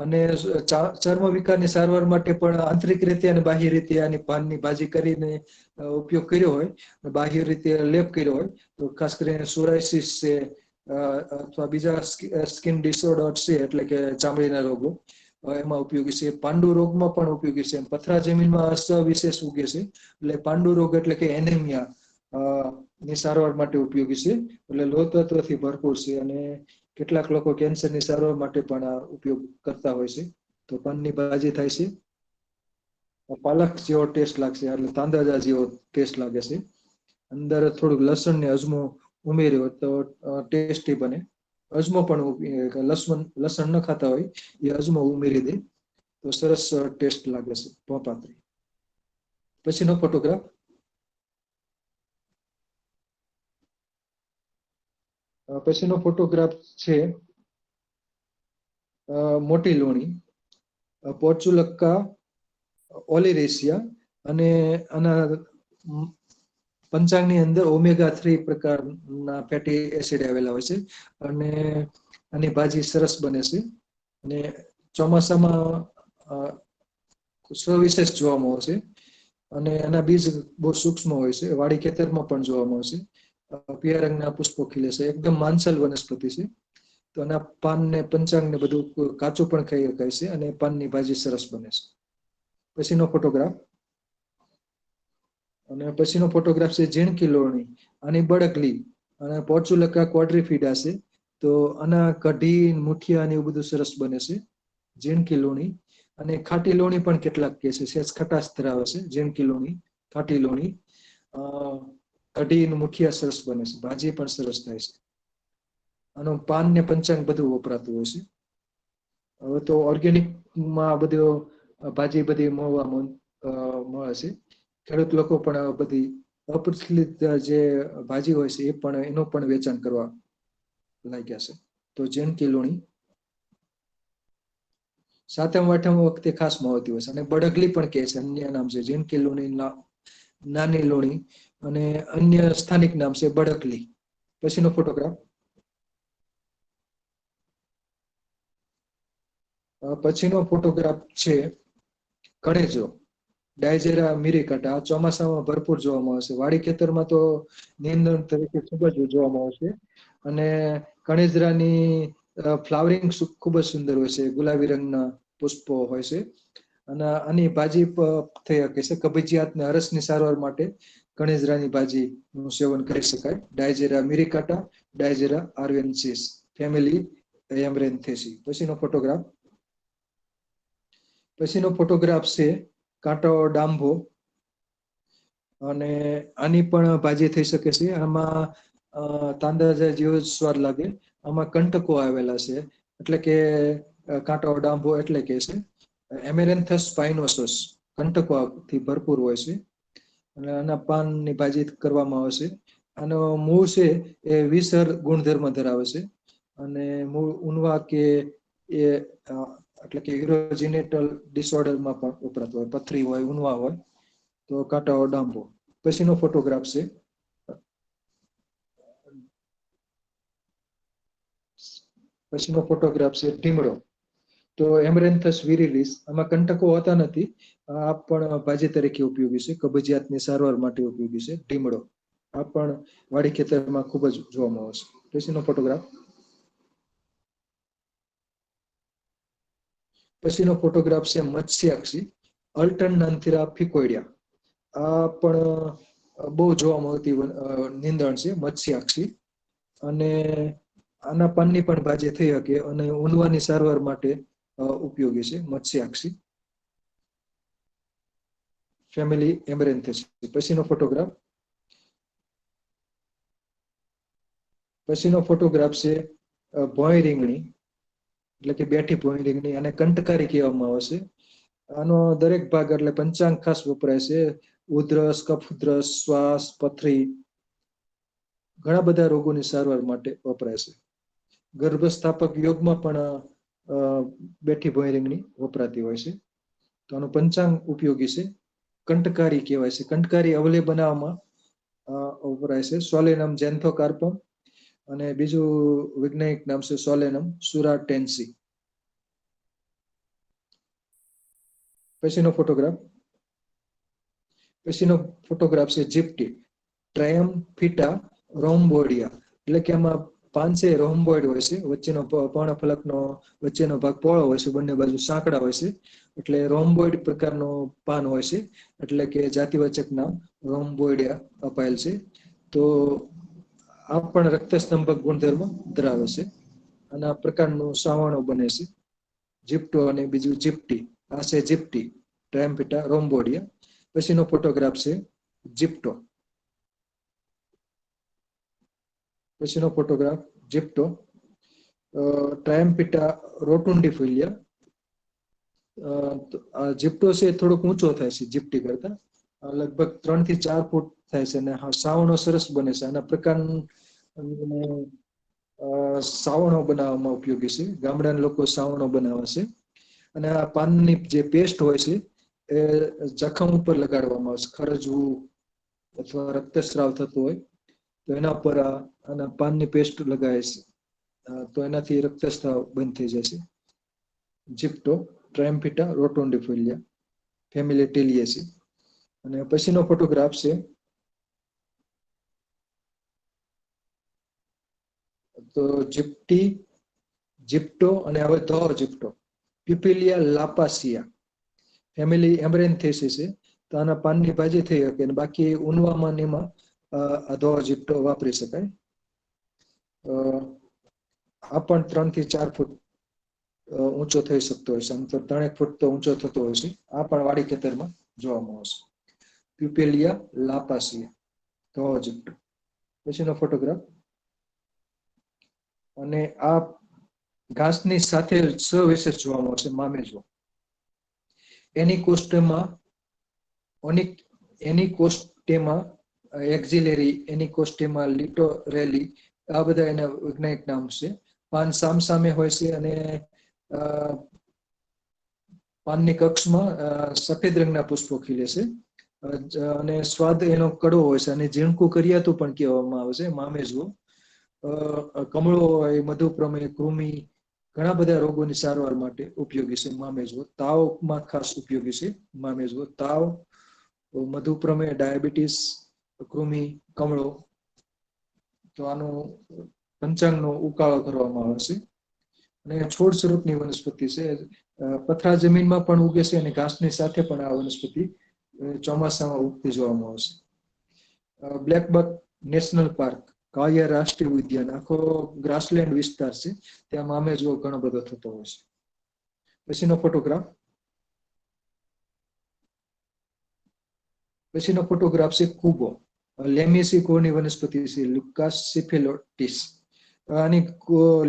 અને ચર્મ વિકારની સારવાર માટે પણ આંતરિક રીતે અને બાહ્ય રીતે આની પાનની ભાજી કરીને ઉપયોગ કર્યો હોય, બાહ્ય રીતે લેપ કર્યો હોય, તો ખાસ કરીને સોરાયસિસ છે, અથવા બીજા સ્કિન ડિસઓર્ડર છે, એટલે કે ચામડીના રોગો, એમાં ઉપયોગી છે. પાંડુ રોગમાં પણ ઉપયોગી છે. પથરા જમીનમાં સવિશેષ ઉગે છે, એટલે પાંડુ રોગ એટલે કે એનેમિયા ની સારવાર માટે ઉપયોગી છે. એટલે લોહ તત્વથી ભરપૂર છે, અને કેટલાક લોકો કેન્સરની સારવાર માટે પણ આ ઉપયોગ કરતા હોય છે. તો પાનની ભાજી થાય છે. પાલક જેવો ટેસ્ટ લાગશે, એટલે તાંદરજા જેવો ટેસ્ટ લાગે છે. અંદર થોડુંક લસણ ને અજમો ઉમેર્યો તો ટેસ્ટી બને. અજમો પણ લસણ ન ખાતા હોય એ અજમો ઉમેરી દે તો સરસ ટેસ્ટ લાગે છે ભોપાત્રી. પછીનો ફોટોગ્રાફ. પછીનો ફોટોગ્રાફ છે મોટી લોણી, પોર્ચુલક્કા ઓલિરેશિયા, અને આના પંચાંગની અંદર ઓમેગા-3 પ્રકારના ફેટી એસિડ આવેલા હોય છે, અને આની ભાજી સરસ બને છે. અને ચોમાસામાં સવિશેષ જોવા મળે છે, અને એના બીજ બહુ સૂક્ષ્મ હોય છે. વાડી ખેતરમાં પણ જોવા મળે છે. પીળા રંગના પુષ્પો ખીલે છે. એકદમ માંસલ વનસ્પતિ છે. તો એના પાન ને પંચાંગ ને બધું કાચું પણ ખાઈ શકાય છે, અને પાનની ભાજી સરસ બને છે. પછીનો ફોટોગ્રાફ. અને પછીનો ફોટોગ્રાફ છે ઝીણકી લોણી, આની બળકલી, અને પોર્ચુલકા ક્વોડ્રીફિડા છે. તો આના કઢી, મુઠિયા ને એવું બધું સરસ બને છે. ઝીણકી લોણી. અને ખાટી લોણી પણ કેટલાક કે છે, સહેજ ખટાશ ધરાવે છે. ઝીણકી લોણી, ખાટી લોણી, કઢી ને મુઠિયા સરસ બને છે. ભાજી પણ સરસ થાય છે. આનું પાન ને પંચાંગ બધું વપરાતું હોય છે. હવે તો ઓર્ગેનિકમાં બધું ભાજી બધી મળે છે. ખેડૂત લોકો પણ બધી અપ્રચલિત જે ભાજી હોય છે એ પણ એનું પણ વેચાણ કરવા લાગ્યા છે. તો ઝીણકી લોણી સાતમ આઠમ વખતે ખાસ મળતી હોય છે. અને બડગલી પણ કહે છે, અન્ય નામ છે. ઝીણકી લોણી, નાની લોણી, અને અન્ય સ્થાનિક નામ છે બડકલી. પછીનો ફોટોગ્રાફ. પછીનો ફોટોગ્રાફ છે કણેજો, ડાયજેરા મિરિકાટા. આ ચોમાસામાં ભરપૂર જોવા મળે છે. વાડી ખેતરમાં તો નિંદણ તરીકે ખૂબ જ જોવા મળે છે. અને કણેજરાની ફ્લાવરિંગ ખૂબ જ સુંદર હોય છે, ગુલાબી રંગના પુષ્પો હોય છે. અને આની ભાજી થઈ શકે છે. કબજિયાત ને અરસની સારવાર માટે કણેજરાની ભાજી નું સેવન કરી શકાય. ડાયજેરા મિરિકાટા, ડાયજેરા આર્વેન્સિસ, ફેમિલી એમરેન્થેસી. પછીનો ફોટોગ્રાફ છે કાંટો ડાંભો, અને આની પણ ભાજી થઈ શકે છે. આમાં તાંદા જેવો જ સ્વાદ લાગે. આમાં કંટકો આવેલા છે, એટલે કે કાંટો ડાંભો એટલે કે છે એમેરેન્થસ સ્પાઇનોસસ, કંટકોથી ભરપૂર હોય છે. અને આના પાનની ભાજી કરવામાં આવે છે. આનો મૂળ છે એ વિષર ગુણધર્મ ધરાવે છે, અને મૂળ ઉનવા કે એ એટલે કે યુરોજિનેટલ ડિસઓર્ડરમાં પણ વપરાતો હોય. પથરી હોય, ઉનવા હોય તો કાંટો ડાંભો. પછીનો ફોટોગ્રાફ છે ટીમડો. તો એમરેન્થસ વિરિલિસ, આમાં કંટકો હોતા નથી. આ પણ ભાજી તરીકે ઉપયોગી છે, કબજિયાતની સારવાર માટે ઉપયોગી છે ટીમડો. આ પણ વાડી ખેતરમાં ખૂબ જ જોવામાં આવે છે. પછીનો ફોટોગ્રાફ છે મત્સ્યાક્ષી, અલ્ટરનાન્થેરા ફિકોઇડિયા. આ પણ બહુ જોવા મળતી નીંદણ છે, મત્સ્યાક્ષી. અને આના પાનની પણ ભાજી થઈ શકે અને ઊનવાની સારવાર માટે ઉપયોગી છે મત્સ્યાક્ષી, ફેમિલી એમરેન્થેસી. પછીનો ફોટોગ્રાફ છે ભોંય રીંગણી, એટલે કે બેઠી ભોંય રીંગણી. અને કંટકારી કહેવામાં આવે છે. આનો દરેક ભાગ એટલે પંચાંગ ખાસ વપરાય છે. ઉધરસ, કફ ઉધરસ, શ્વાસ, પથરી, ઘણા બધા રોગોની સારવાર માટે વપરાય છે. ગર્ભસ્થાપક યોગમાં પણ બેઠી ભોંય રીંગણી વપરાતી હોય છે. તો આનું પંચાંગ ઉપયોગી છે. કંટકારી કહેવાય છે. કંટકારી અવલે બનાવવામાં વપરાય છે. સોલેનમ ઝેન્થોકાર્પમ, અને બીજું વૈજ્ઞાનિક નામ છે સોલેનમ સુરાટેન્સી. પછીનો ફોટોગ્રાફ છે જીપ્ટી, ટ્રાયમ્ફિટા રોમ્બોડિયા. એટલે કે આમાં પાન છે રોમ્બોઇડ હોય છે, વચ્ચેનો પર્ણફલકનો વચ્ચેનો ભાગ પહોળો હોય છે, બંને બાજુ સાંકડા હોય છે, એટલે રોમ્બોઇડ પ્રકારનો પાન હોય છે. એટલે કે જાતિવાચક નામ રોમ્બોઇડિયા અપાયેલ છે. તો આ પણ રક્તસ્તંભક ગુણધર્મ ધરાવે છે, અને આ પ્રકારનું સાવણો બને છે. જીપ્ટો અને બીજું જીપ્ટી. આ છે જીપ્ટી, ટ્રાયમ્ફિટા રોમ્બોડિયા. પછીનો ફોટોગ્રાફ છે જીપ્ટો. ટ્રાયમ્ફિટા રોટુન્ડિફોલિયા. જીપ્ટો છે થોડોક ઊંચો થાય છે જીપ્ટી કરતા, લગભગ 3 થી 4 ફૂટ થાય છે, અને સાવણો સરસ બને છે. આના પ્રકાર સાવણો બનાવવામાં ઉપયોગી છે. ગામડાના લોકો સાવણો બનાવે છે. અને આ પાનની જે પેસ્ટ હોય છે એ જખમ ઉપર લગાડવામાં આવે છે. ખરજવું અથવા રક્તસ્રાવ થતો હોય તો એના પર આના પાનની પેસ્ટ લગાવે છે, તો એનાથી રક્તસ્રાવ બંધ થઈ જાય છે. જીપ્ટો, ટ્રાયમ્ફિટા રોટુન્ડિફોલિયા, ફેમિલી ટેલિયેસી. અને પછીનો ફોટોગ્રાફ છે તો જીપ્ટો અને હવે ધો જીપ્ટો, પ્યુપિલિયા લાપાસિયા, ફેમિલી એમરેન્થેસી છે. તો આના પાનની ભાજી થઈ શકે, અને બાકી ઉનવામાં ને એમાં ધો જીપ્ટો વાપરી શકાય. આ પણ 3 થી 4 ફૂટ ઊંચો થઈ શકતો હોય છે. આમ તો 3 ફૂટ તો ઊંચો થતો હોય છે. આ પણ વાડી ખેતરમાં જોવામાં આવશે. પ્યુપેલિયા લાપાસિયા, ધો જીપ્ટો. પછીનો ફોટોગ્રાફ, અને આ ઘાસની સાથે સવિશેષ જોવામાં આવશે મામેજો. એનિકોસ્ટેમા એક્ઝિલેરી, એનિકોસ્ટેમા લિટોરેલી, આ બધા એના વૈજ્ઞાનિક નામ છે. પાન સામસામે હોય છે, અને પાનની કક્ષમાં સફેદ રંગના પુષ્પો ખીલે છે, અને સ્વાદ એનો કડવો હોય છે, અને ઝીણકું કરિયાતું પણ કહેવામાં આવે છે મામેજવો. કમળો હોય, મધુપ્રમેહ, કૃમિ, ઘણા બધા રોગોની સારવાર માટે ઉપયોગી છે મામેજવો. તાવમાં ખાસ ઉપયોગી છે મામેજવો. તાવ, મધુપ્રમેહ, ડાયાબિટીસ, કૃમિ, કમળો. તો આનું પંચાંગનો ઉકાળો કરવામાં આવે છે. અને છોડ સ્વરૂપની વનસ્પતિ છે. પથરા જમીનમાં પણ ઉગે છે અને ઘાસની સાથે પણ આ વનસ્પતિ ચોમાસામાં ઉગતી જોવામાં આવે છે. બ્લેકબક નેશનલ પાર્ક, કાળિયા રાષ્ટ્રીય ઉદ્યાન, આખો ગ્રાસલેન્ડ વિસ્તાર છે. ત્યાં મામેજવો ઘણો બધો થતો હોય છે. પછીનો ફોટોગ્રાફ છે કુબો. લેમિસિકોની વનસ્પતિ છે, લુકાસ સિફેલોટિસ. આની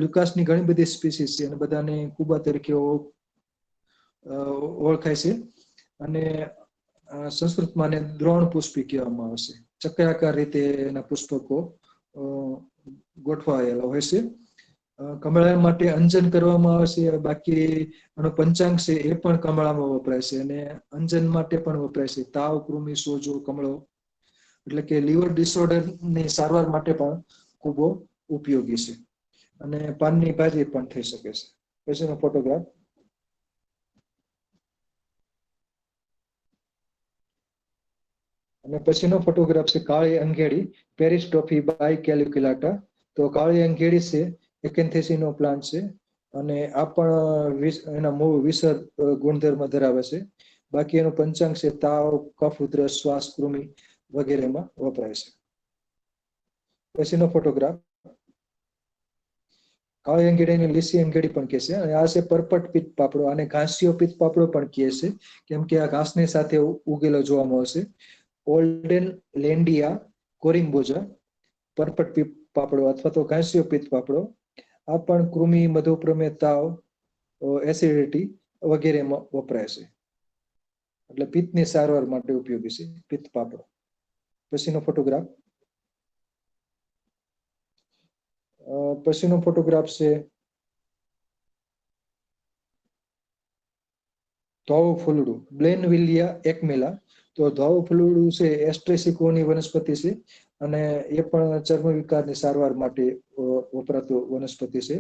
લ્યુકાસની ઘણી બધી સ્પીસીસ છે અને બધાને કુબા તરીકે ઓળખાય છે. અને સંસ્કૃતમાં આને દ્રોણ પુષ્પી કહેવામાં આવે છે. ચક્રાકાર રીતે એના પુષ્પકો ગોઠવાયેલા હોય છે. કમળા માટે અંજન કરવામાં આવે છે. બાકી આનો પંચાંગ છે એ પણ કમળામાં વપરાય છે અને અંજન માટે પણ વપરાય છે. તાવ, કૃમિ, સોજો, કમળો એટલે કે લીવર ડિસઓર્ડર ની સારવાર માટે પણ કુબો ઉપયોગી છે. અને પાનની ભાજી પણ થઈ શકે છે. પછીનો ફોટોગ્રાફ. અને પછીનો ફોટોગ્રાફ છે કાળી અંગેડી, પેરિસ્ટોફી બાયકેલ્યુક્યુલાટા. તો કાળી અંગેડી છે એકેન્થેસી નો પ્લાન્ટ છે અને આ પણ એના મૂળ વિષર ગુણધર્મ ધરાવે છે. બાકી એનું પંચાંગ છે તાવ, કફ, ઉધરસ, શ્વાસ, કૃમિ વગેરેમાં વપરાય છે. પછીનો ફોટોગ્રાફ. કાળી અંગેડીને લીસી અંગેડી પણ કહે છે અને આ છે પરપટ પિત્ત પાપડો. આને ઘાસિયો પિત્ત પાપડો પણ કહે છે, કેમ કે આ ઘાસની સાથે ઉગેલો જોવા મળે છે. ઓલ્ડેન લેન્ડિયા કોરિમ્બોજા, પરપટ પિત્ત પાપડો અથવા તો ઘાસિયો પિત્ત પાપડો. આ પણ કૃમિ, મધુપ્રમેહ, તાવ, એસિડિટી વગેરેમાં વપરાય છે. એટલે પિત્તની સારવાર માટે ઉપયોગી છે પિત્ત પાપડો. પછીનો ફોટોગ્રાફ. પછીનો ફોટોગ્રાફ છે ધોવું ફૂલડું, બ્લેનવિલિયા એકમેલા. તો ધોવું ફૂલડું છે એસ્ટ્રેસિકોની વનસ્પતિ છે અને એ પણ ચર્મ વિકારની સારવાર માટે વપરાતું વનસ્પતિ છે.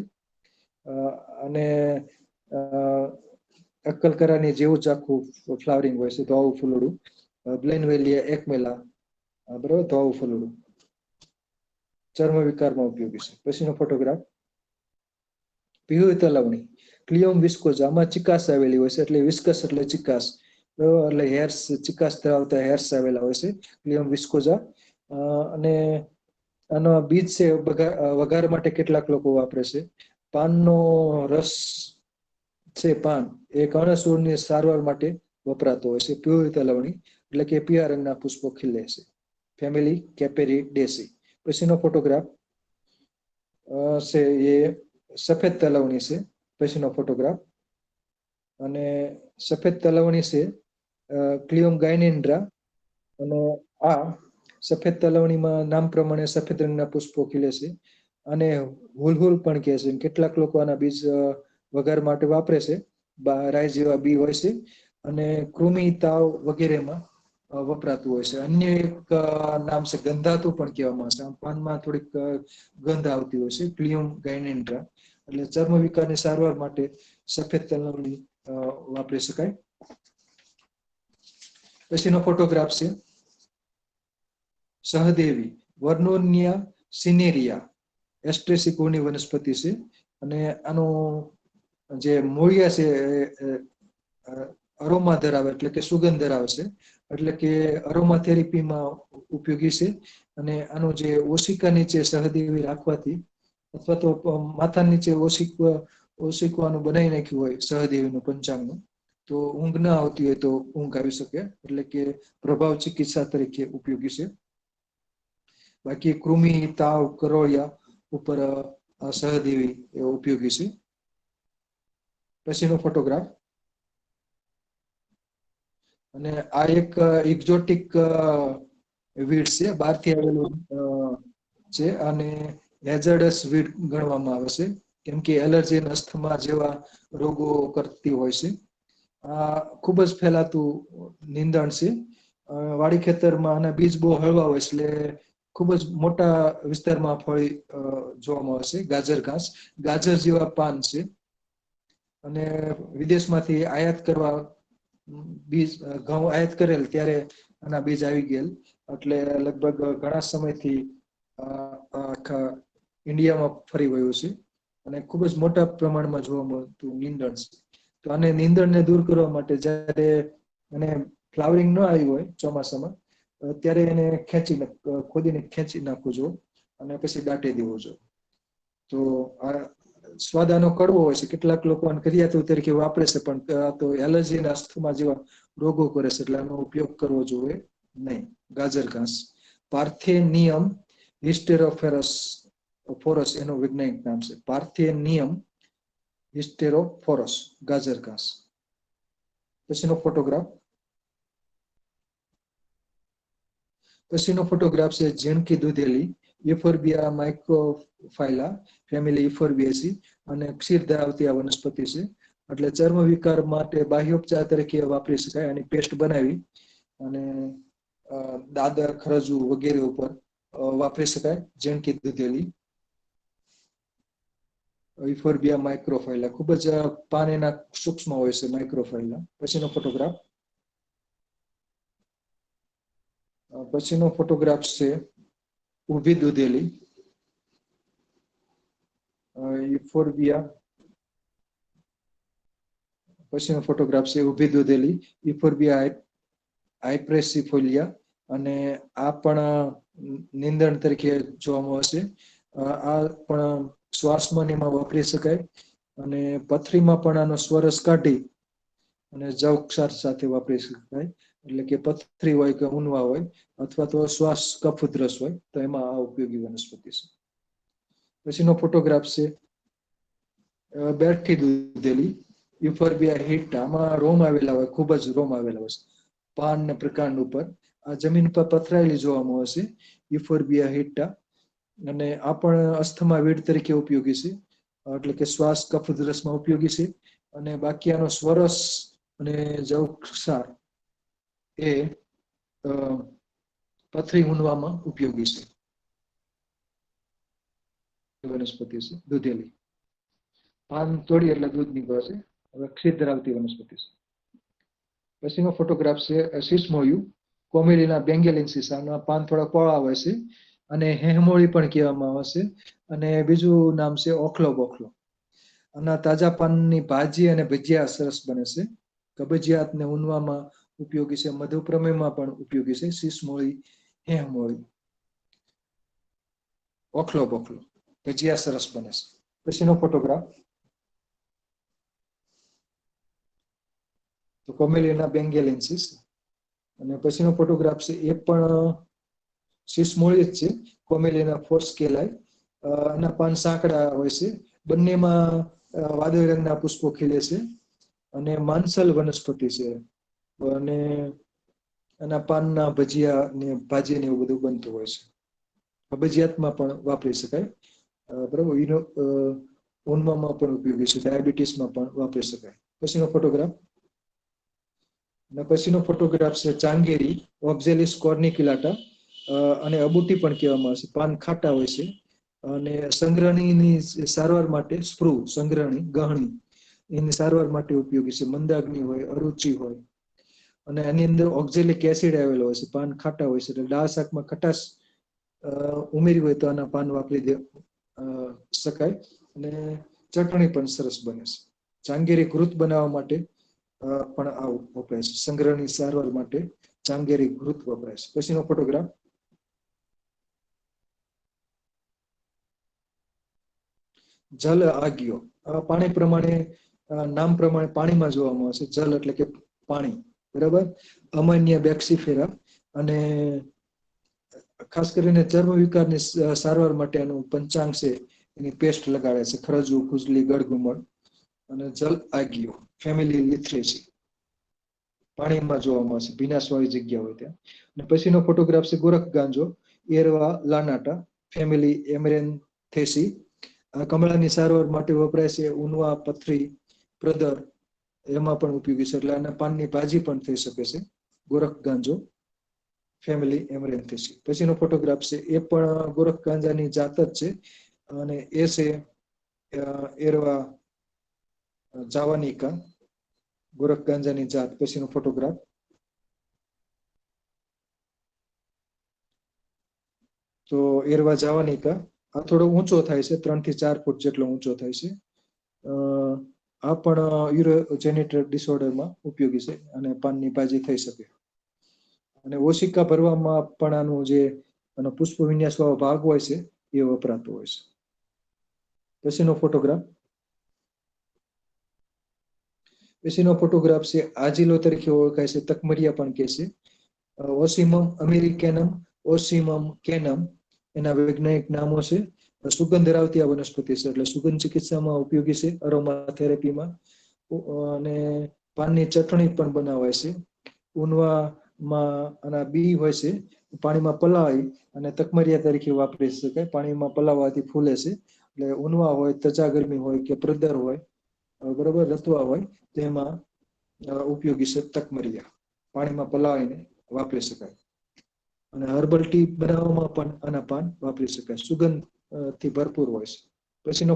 અને અક્કલકરાની જેવું જ આખું ફ્લાવરિંગ હોય છે ધોવું ફૂલડું, બ્લેનવેલિયા એકમેલા. બરોબર, ધોવું ફૂલડું ચર્મ વિકારમાં ઉપયોગી છે. પછીનો ફોટોગ્રાફ. પીળી તલાવણી, ક્લિયોમ વિસ્કોઝા. આમાં ચિકાસ આવેલી હોય છે, એટલે વિસ્કસ એટલે ચિકાસ, એટલે હેર્સ, ચિકાસ ધરાવતા હેર્સ આવેલા હોય છે. ક્લિયોમ વિસ્કોઝા. અને આનો બીજ છે વઘાર માટે કેટલાક લોકો વાપરે છે. પાનનો રસ છે, પાન એ કર્ણસૂળની સારવાર માટે વપરાતો હોય છે. પીળી તલાવણી એટલે કે પીળા રંગના પુષ્પો ખીલે છે. ફેમિલી કેપેરીડેસી. પછીનો ફોટોગ્રાફ છે એ સફેદ તલાવણી છે. પછીનો ફોટોગ્રાફ. અને સફેદ તલાવણી છે ક્લિયોમ ગાયનેન્ડ્રા. અને આ સફેદ તલાવણીમાં નામ પ્રમાણે સફેદ રંગના પુષ્પો ખીલે છે. અને હુલહુલ પણ કહે છે. કેટલાક લોકો આના બીજ વઘાર માટે વાપરે છે. રાઈ જેવા બી હોય છે અને કૃમિ, તાવ વગેરેમાં વપરાતું હોય છે. અન્ય એક નામ છે ગંધાતુ પણ કહેવામાં આવે છે. પાનમાં થોડીક ગંધ આવતી હોય છે, ક્લિયોમ ગાયનેન્ડ્રા. એટલે ચર્મ વિકારની સારવાર માટે સફેદ તલાવણી વાપરી શકાય. પછીનો ફોટોગ્રાફ છે સહદેવી, વર્નોનિયા સિનેરિયા, એસ્ટ્રેસિકોની વનસ્પતિ છે. અને આનું જે મૂળિયા છે અરોમા ધરાવે, એટલે કે સુગંધ ધરાવે છે. એટલે કે અરોમા થેરેપીમાં ઉપયોગી છે. અને આનું જે ઓશિકા નીચે સહદેવી રાખવાથી અથવા તો માથા નીચે ઓશિકવાનું બનાવી નાખ્યું હોય સહદેવીનું પંચાંગનું, તો ઊંઘ ના આવતી હોય તો ઊંઘ આવી શકે. એટલે કે પ્રભાવ ચિકિત્સા તરીકે ઉપયોગી છે. બાકી કૃમિ, તાવ, કરોળિયા ઉપર સહદેવી એ ઉપયોગી છે. પછીનો ફોટોગ્રાફ. અને આ એક એક્ઝોટિક વીડ છે, બહારથી આવેલું છે અને હેઝર્ડસ વીડ ગણવામાં આવે છે, કેમ કે એલર્જી અને અસ્થમા જેવા રોગો કરતી હોય છે. આ ખૂબ જ ફેલાતું નીંદણ છે. વાડી ખેતરમાં આના બીજ બહુ હળવા હોય છે, એટલે ખૂબ જ મોટા વિસ્તારમાં ફળી જોવા મળે છે. ગાજર ઘાસ, ગાજર જેવા પાન છે. અને વિદેશમાંથી આયાત કરવા બીજ ઘઉં આયાત કરેલ ત્યારે આના બીજ આવી ગયેલ. એટલે લગભગ ઘણા સમયથી આખા ઇન્ડિયામાં ફરી વળ્યું છે અને ખૂબ જ મોટા પ્રમાણમાં જોવા મળતું નીંદણ છે. તો આને નીંદણને દૂર કરવા માટે જ્યારે એને ફ્લાવરિંગ ન આવ્યું હોય ચોમાસામાં ત્યારે એને ખોદીને ખેંચી નાખવું જોઈએ અને પછી દાટી દેવું જોઈએ. તો આ સ્વાદ આનો કડવો હોય છે. કેટલાક લોકો આને કરિયાતુ તરીકે વાપરે છે, પણ આ તો એલર્જી અને અસ્થમા જેવા રોગો કરે છે, એટલે આનો ઉપયોગ કરવો જોઈએ નહીં. ગાજર ઘાસ પાર્થેનિયમ હિસ્ટેરોફોરસ ફોરસ એનું વૈજ્ઞાનિક નામ છે. પાર્થેનિયમ હિસ્ટેરોફોરસ ગાજર ઘાસ. પછીનો ફોટોગ્રાફ છે ઝીણકી દૂધેલી યુફોર્બિયા માઇક્રોફાઇલા ફેમિલી યુફોર્બિએસી અને ક્ષીર ધરાવતી આ વનસ્પતિ છે. એટલે ચર્મ વિકાર માટે બાહ્યોપચાર તરીકે વાપરી શકાય. આની પેસ્ટ બનાવી અને દાદર ખરજુ વગેરે ઉપર વાપરી શકાય. ઝીણકી દૂધેલી યુફોર્બિયા માઇક્રોફાઇલા ખૂબ જ પાન એના સૂક્ષ્મ હોય છે માઇક્રોફાઇલા. પછીનો ફોટોગ્રાફ છે ઊભી દૂધેલી યુફોર્બિયા. પછીનો ફોટોગ્રાફ છે ઊભી દૂધેલી યુફોર્બિયા હાઇપ્રેસિફોલિયા અને આ પણ નીંદણ તરીકે જોવા મળશે. આ પણ શ્વાસમાં ને એમાં વાપરી શકાય અને પથરીમાં પણ આનો સ્વરસ કાઢી અને જવ ક્ષાર સાથે વાપરી શકાય. એટલે કે પથરી હોય કે ઊનવા હોય અથવા તો શ્વાસ કફ ઉધરસ હોય તો એમાં આ ઉપયોગી વનસ્પતિ છે. પછીનો ફોટોગ્રાફ છે બેઠી દૂધેલી યુફોર્બિયા હિટ્ટા. આમાં રોમ આવેલા હોય, ખૂબ જ રોમ આવેલા હોય છે પાન ને પ્રકાંડ ઉપર. આ જમીન પર પથરાયેલી જોવા મળે છે યુફોર્બિયા હિટ્ટા અને આ પણ અસ્થમા વીડ તરીકે ઉપયોગી છે. એટલે કે શ્વાસ કફ ઉધરસમાં ઉપયોગી છે અને બાકી આનો સ્વરસ અને જવક્ષાર એ પથરી ઊંડવામાં ઉપયોગી છે. વનસ્પતિ છે દૂધેલી. પાન તોડી એટલે દૂધ નીકળે છે. હવે ક્ષીર ધરાવતી વનસ્પતિ છે. પછીનો ફોટોગ્રાફ છે સિસ્મોયુ કોમેલિના બેંગેલિન્સિસ. આના પાન થોડા પોળા હોય છે અને હેહમોળી પણ કહેવામાં આવે છે. અને બીજું નામ છે ઓખલો બોખલો. આના તાજા પાનની ભાજી અને ભજીયા સરસ બને છે. કબજિયાત ને ઊનવામાં ઉપયોગી છે. મધુપ્રમેહમાં પણ ઉપયોગી છે. સિસમોળી, હેહમોળી, ઓખલો બોખલો ભજીયા સરસ બને છે. પછીનો ફોટોગ્રાફ તો કોમેલિના બેંગેલિન્સિસ. અને પછીનો ફોટોગ્રાફ છે એ પણ સિસમોળી જ છે, કોમેલિના ફોર્સ્કેલાઈ. એના પાન સાંકડા હોય છે. બંનેમાં વાદળી રંગના પુષ્પો ખીલે છે અને માનસલ વનસ્પતિ છે અને એના પાનના ભજીયા ને ભાજી ને એવું બધું બનતું હોય છે. કબજિયાતમાં પણ વાપરી શકાય. બરાબર. ઊનમાં પણ ઉપયોગી છે. ડાયાબિટીસમાં પણ વાપરી શકાય. પછીનો ફોટોગ્રાફ છે ચાંગેરી ઓક્ઝેલિસ કોર્નિક્યુલાટા અને અબુટી પણ કહેવામાં આવે છે. પાન ખાટા હોય છે અને સંગ્રહણીની સારવાર માટે સ્પ્રૂ સંગ્રહણી ગહણી એની સારવાર માટે ઉપયોગી છે. મંદાગ્નિ હોય, અરુચિ હોય અને એની અંદર ઓક્ઝેલિક એસિડ આવેલો હોય છે. પાન ખાટા હોય છે એટલે દાળ શાકમાં ખટાશ ઉમેરી હોય તો આના પાન વાપરી શકાય અને ચટણી પણ સરસ બને છે. ચાંગેરી ઘૃત બનાવવા માટે પણ આ વપરાય છે. સંગ્રહની સારવાર માટે ચાંગેરી ઘૃત વપરાય છે. પછીનો ફોટોગ્રાફ જલ આગિયો. પાણી પ્રમાણે નામ પ્રમાણે પાણીમાં જોવામાં આવે છે. જલ એટલે કે પાણી. બરાબર. અમાન્ય બેક્સીફેરા અને ખાસ કરીને ચર્મ વિકારની સારવાર માટેનું પંચાંગ છે એની પેસ્ટ લગાડે છે. ખરજુ, ખુજલી, ગળગુમળ અને જલ આગિયો ફેમિલી લિથરેસી પાણીમાં જોવામાં આવશે. ભીનાશવાળી જગ્યા હોય ત્યાં. અને પછીનો ફોટોગ્રાફ છે ગોરખ ગાંજો એરવા લાનાટા ફેમિલી એમરેન્થેસી. કમળાની સારવાર માટે વપરાય છે. ઊનવા, પથરી, પ્રદર એમાં પણ ઉપયોગી છે. એટલે આના પાનની ભાજી પણ થઈ શકે છે. ગોરખ ગાંજો ફેમિલી એમરેન્થેસી. પછીનો ફોટોગ્રાફ છે એ પણ ગોરખ ગાંજાની જાત જ છે અને એ છે એરવા જાવાનિકા ગોરખ ગાંજાની જાત. પછીનો ફોટોગ્રાફ તો એરવા જાવાનિકા આ થોડો ઊંચો થાય છે, 3 થી 4 ફૂટ જેટલો ઊંચો થાય છે. આ પણ યુરોજેનિટલ ડિસઓર્ડરમાં ઉપયોગી છે અને પાનની ભાજી થઈ શકે. અને ઓશિકા ભરવામાં પણ આનું જે પુષ્પ વિન્યાસ વાળો ભાગ હોય છે એ વપરાતો હોય છે. પછીનો ફોટોગ્રાફ છે આજીલો તરીકે ઓળખાય છે, તકમરિયા પણ કહે છે. ઓસિમમ અમેરિકેનમ, ઓસિમમ કેનમ એના વૈજ્ઞાનિક નામો છે. સુગંધ ધરાવતી આ વનસ્પતિ છે, એટલે સુગંધ ચિકિત્સામાં ઉપયોગી છે, અરોમા થેરેપીમાં. અને પાનની ચટણી પણ બનાવાય છે. ઉનવામાં આના બી હોય છે, પાણીમાં પલાળી અને તકમરિયા તરીકે વાપરી શકાય. પાણીમાં પલાળવાથી ફૂલે છે. એટલે ઉનવા હોય, ત્વચા ગરમી હોય કે પ્રદર હોય, બરોબર, રતવા હોય, તેમાં ઉપયોગી છે તકમરિયા. પાણીમાં પલાળીને વાપરી શકાય. અને હર્બલ ટી બનાવવામાં પણ આના પાન વાપરી શકાય. સુગંધ થી ભરપૂર હોય છે. પછીનો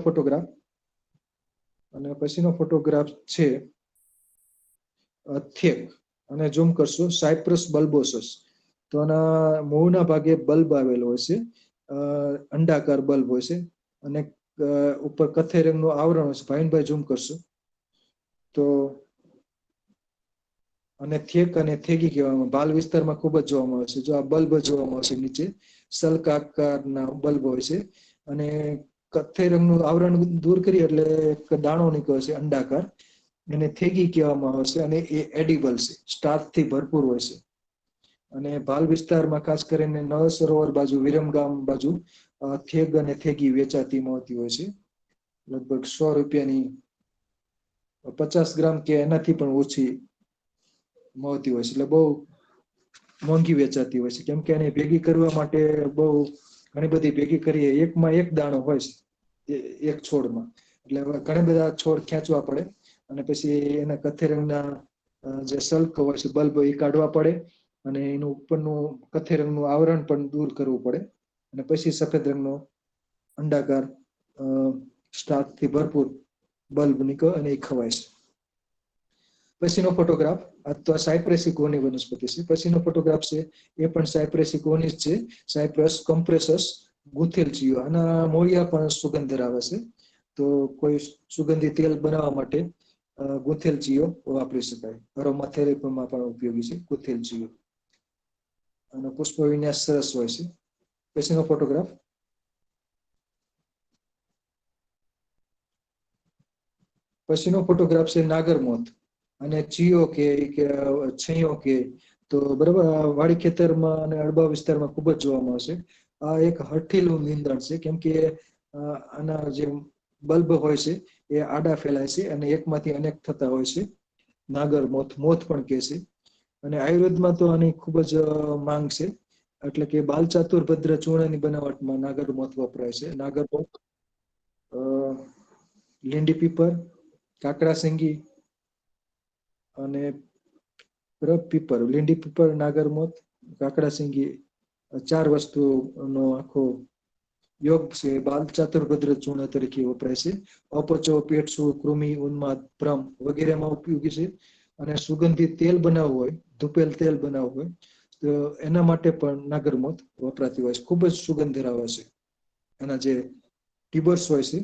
ફોટોગ્રાફ છે થેક. અને ઝૂમ કરશો, સાયપ્રસ બલ્બોસસ. તો આના મૂળના ભાગે બલ્બ આવેલો હોય છે, અંડાકાર બલ્બ હોય છે, અને ઉપર કથ્થઈ રંગનું આવરણ હોય છે. ભાઈનભાઈ ઝૂમ કરશો તો. અને થેક અને થેગી કહેવામાં બાલ વિસ્તારમાં ખૂબ જ જોવામાં આવે છે. જો આ બલ્બ જોવામાં આવશે નીચે સલ્કાકારના બલ્બ હોય છે, અને કથ્થઈ રંગનું આવરણ દૂર કરી એટલે એક દાણો નીકળે છે અંડાકાર, એને થેગી કહેવામાં આવે છે. અને એ એડિબલ છે, સ્ટાર્ચથી ભરપૂર હોય છે. અને બાલ વિસ્તારમાં ખાસ કરીને નળ સરોવર બાજુ, વિરમગામ બાજુ થેગ અને થેગી વેચાતી મળતી હોય છે. લગભગ 100 રૂપિયાની 50 ગ્રામ કે એનાથી પણ ઓછી મળતી હોય છે. એટલે બહુ મોંઘી વેચાતી હોય છે, કેમ કે એને ભેગી કરવા માટે બહુ ઘણી બધી ભેગી કરીએ. એકમાં એક દાણો હોય છે એક છોડમાં, એટલે ઘણા બધા છોડ ખેંચવા પડે. અને પછી એના કથ્થઈ રંગના જે સલ્ક હોય છે, બલ્બ, એ કાઢવા પડે. અને એનું ઉપરનું કથ્થઈ રંગનું આવરણ પણ દૂર કરવું પડે. અને પછી સફેદ રંગનો અંડાકાર સ્ટાર્ચથી ભરપૂર બલ્બ નીકળે અને એ ખવાય છે. પછીનો ફોટોગ્રાફ, આ તો સાયપ્રેસિકોની વનસ્પતિ છે. પછીનો ફોટોગ્રાફ છે એ પણ સાયપ્રેસિકોની જ છે, સાયપ્રસ કમ્પ્રેસસ ગુથેલ જીઓ. આના મૂળિયા પણ સુગંધ ધરાવે છે. તો કોઈ સુગંધી તેલ બનાવવા માટે ગુથેલ જીઓ વાપરી શકાય. અરોમા થેરેપીમાં પણ ઉપયોગી છે ગુથેલ જીઓ. અને પુષ્પ વિન્યાસ સરસ હોય છે. પછીનો ફોટોગ્રાફ છે નાગરમોથ. અને ચિયો કે છૈયો કે તો બરાબર, વાડી ખેતરમાં અને અડબા વિસ્તારમાં ખૂબ જ જોવામાં આવશે. આ એક હઠીલું નીંદણ છે, કેમ કે આના જે બલ્બ હોય છે એ આડા ફેલાય છે અને એકમાંથી અનેક થતા હોય છે. નાગરમોથ, મોથ પણ કહે છે. અને આયુર્વેદમાં તો આની ખૂબ જ માંગ છે. એટલે કે બાલચાતુર ભદ્ર ચૂર્ણની બનાવટમાં નાગરમોથ વપરાય છે. નાગરમોથ, લીંડી પીપર, કાકડા સિંગી અને પીપર, લીંડી પીપર, નાગરમોથ, કાકડા સિંગી, 4 વસ્તુનો આખો યોગ છે. બાલ ચાતુર્ભદ્ર ચૂર્ણ તરીકે વપરાય છે. અપચો, પેટસૂળ, કૃમિ, ઉન્માદ, ભ્રમ વગેરેમાં ઉપયોગી છે. અને સુગંધિત તેલ બનાવવું હોય, ધૂપેલ તેલ બનાવવું હોય, તો એના માટે પણ નાગરમોથ વપરાતી હોય છે. ખૂબ જ સુગંધ ધરાવે છે. એના જે ટીબર્સ હોય છે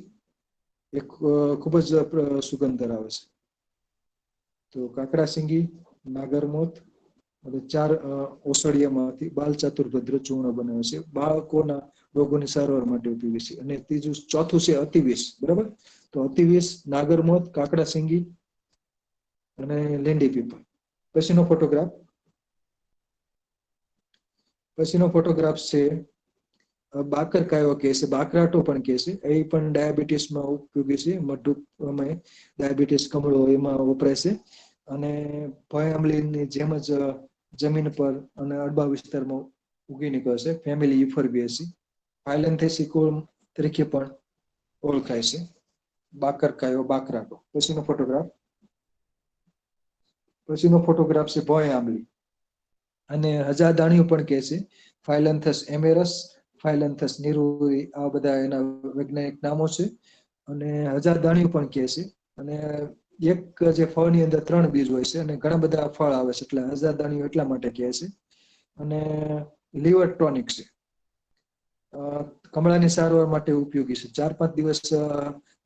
એ ખૂબ જ સુગંધ ધરાવે છે. તો કાકડા સિંગી, નાગરમોથ અને 4 ઓસડિયામાંથી બાલ ચાતુર્ભદ્ર ચૂર્ણ બનાવે છે. બાળકોના રોગોની સારવાર માટે ઉપયોગી છે. અને ચોથું છે અતિવિષ. બરાબર, તો અતિવિષ, નાગરમોથ, કાકડા સિંગી અને લીંડી પીપર. પછીનો ફોટોગ્રાફ છે બાકર કાયો કહે છે, બાકરાટો પણ કહે છે. એ પણ ડાયાબિટીસમાં ઉપયોગી છે. મધુપ્રમેહ, ડાયાબિટીસ કમળો એમાં વપરાય છે. અને ભોય આંબલીની જેમ જ જમીન પર અને અડબા વિસ્તારમાં ઉગી નીકળે છે. ફેમિલી યુફોર્બિએસી, ફાયલેન્થેસિકોમ તરીકે પણ ઓળખાય છે. બાકર કાયો, બાકરાટો. પછીનો ફોટોગ્રાફ છે ભોય આંબલી, અને હજારદાણિયું પણ કહે છે. ફાયલેન્થસ એમેરસ, ફાયલેન્થસ નિરૂરી, આ બધા એના વૈજ્ઞાનિક નામો છે. અને હજારદાણિયું પણ કહે છે. અને એક જે ફળની અંદર 3 બીજ હોય છે અને ઘણા બધા ફળ આવે છે, એટલે હજારદાણિયું એટલા માટે કહે છે. અને લીવર ટોનિક છે. કમળાની સારવાર માટે ઉપયોગી છે. 4-5 દિવસ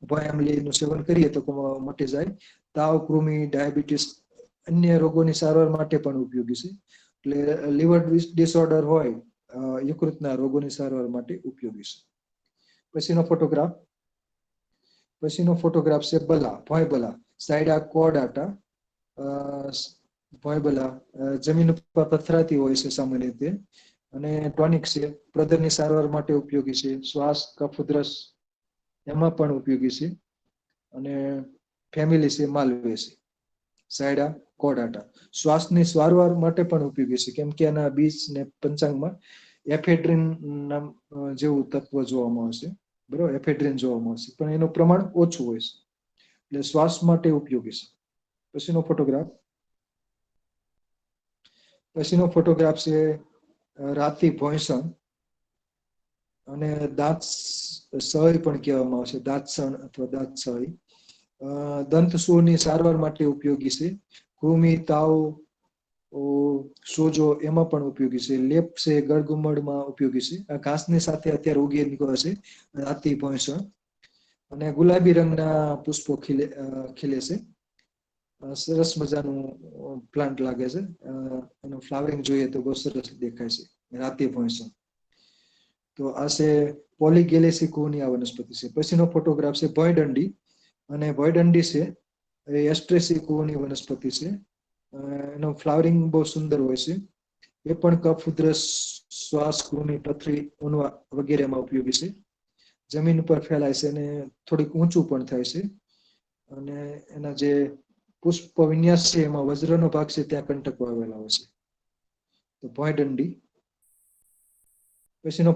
ભોંય આમલીનું સેવન કરીએ તો મટી જાય. તાવ, કૃમિ, ડાયાબિટીસ, અન્ય રોગોની સારવાર માટે પણ ઉપયોગી છે. એટલે લીવર ડિસઓર્ડર હોય, યકૃતના રોગોની સારવાર માટે ઉપયોગી છે. પછીનો ફોટોગ્રાફ છે બલા, ભોંય બલા, સાયડા કોર્ડાટા. ભોંય બલા જમીન ઉપર પથરાતી હોય છે સામાન્ય રીતે, અને ટોનિક છે, પ્રદરની સારવાર માટે ઉપયોગી છે. શ્વાસ, કફ, ઉધરસ એમાં પણ ઉપયોગી છે. અને ફેમિલી છે માલવે છે. સાયડા કોર્ડાટા શ્વાસની સારવાર માટે પણ ઉપયોગી છે, કેમ કે એના બીજ ને પંચાંગમાં એફેડ્રિન નામ જેવું તત્વ જોવા મળશે. બરોબર, એફેડ્રિન જોવા મળશે, પણ એનું પ્રમાણ ઓછું હોય છે, એટલે શ્વાસ માટે ઉપયોગી છે. પછીનો ફોટોગ્રાફ છે રાતી ભોંયસણ, અને દાંત સહય પણ કહેવામાં આવે છે, દાંતસણ અથવા દાંત સહય. દંતસુળની સારવાર માટે ઉપયોગી છે. કૃમિ, તાવ, સોજો એમાં પણ ઉપયોગી છે. લેપ છે ગળગુમડમાં ઉપયોગી છે. આ ઘાસની સાથે અત્યારે ઉગી નીકળે છે રાતી ભોંયસણ. અને ગુલાબી રંગના પુષ્પો ખીલે છે. સરસ મજાનું પ્લાન્ટ લાગે છે. એનું ફ્લાવરિંગ જોઈએ તો બહુ સરસ દેખાય છે રાતી ભોંયસણ. તો આ છે પોલીગેલેસી કુહની આ વનસ્પતિ છે. પછીનો ફોટોગ્રાફ છે ભોંયદંડી, અને ભોંયદંડી છે એ એસ્ટ્રેસી કુહની વનસ્પતિ છે. એનું ફ્લાવરિંગ બહુ સુંદર હોય છે. એ પણ કફ, ઉધરસ, શ્વાસ, કૃમિ, પથરી, ઉણવા વગેરેમાં ઉપયોગી છે. જમીન ઉપર ફેલાય છે અને થોડીક ઊંચું પણ થાય છે. અને એના જે પુષ્પ વિન્યાસ છે એમાં વજ્રનો ભાગ છે ત્યાં કંટકો આવેલા હોય છે. તો ભોંયદંડી. પછીનો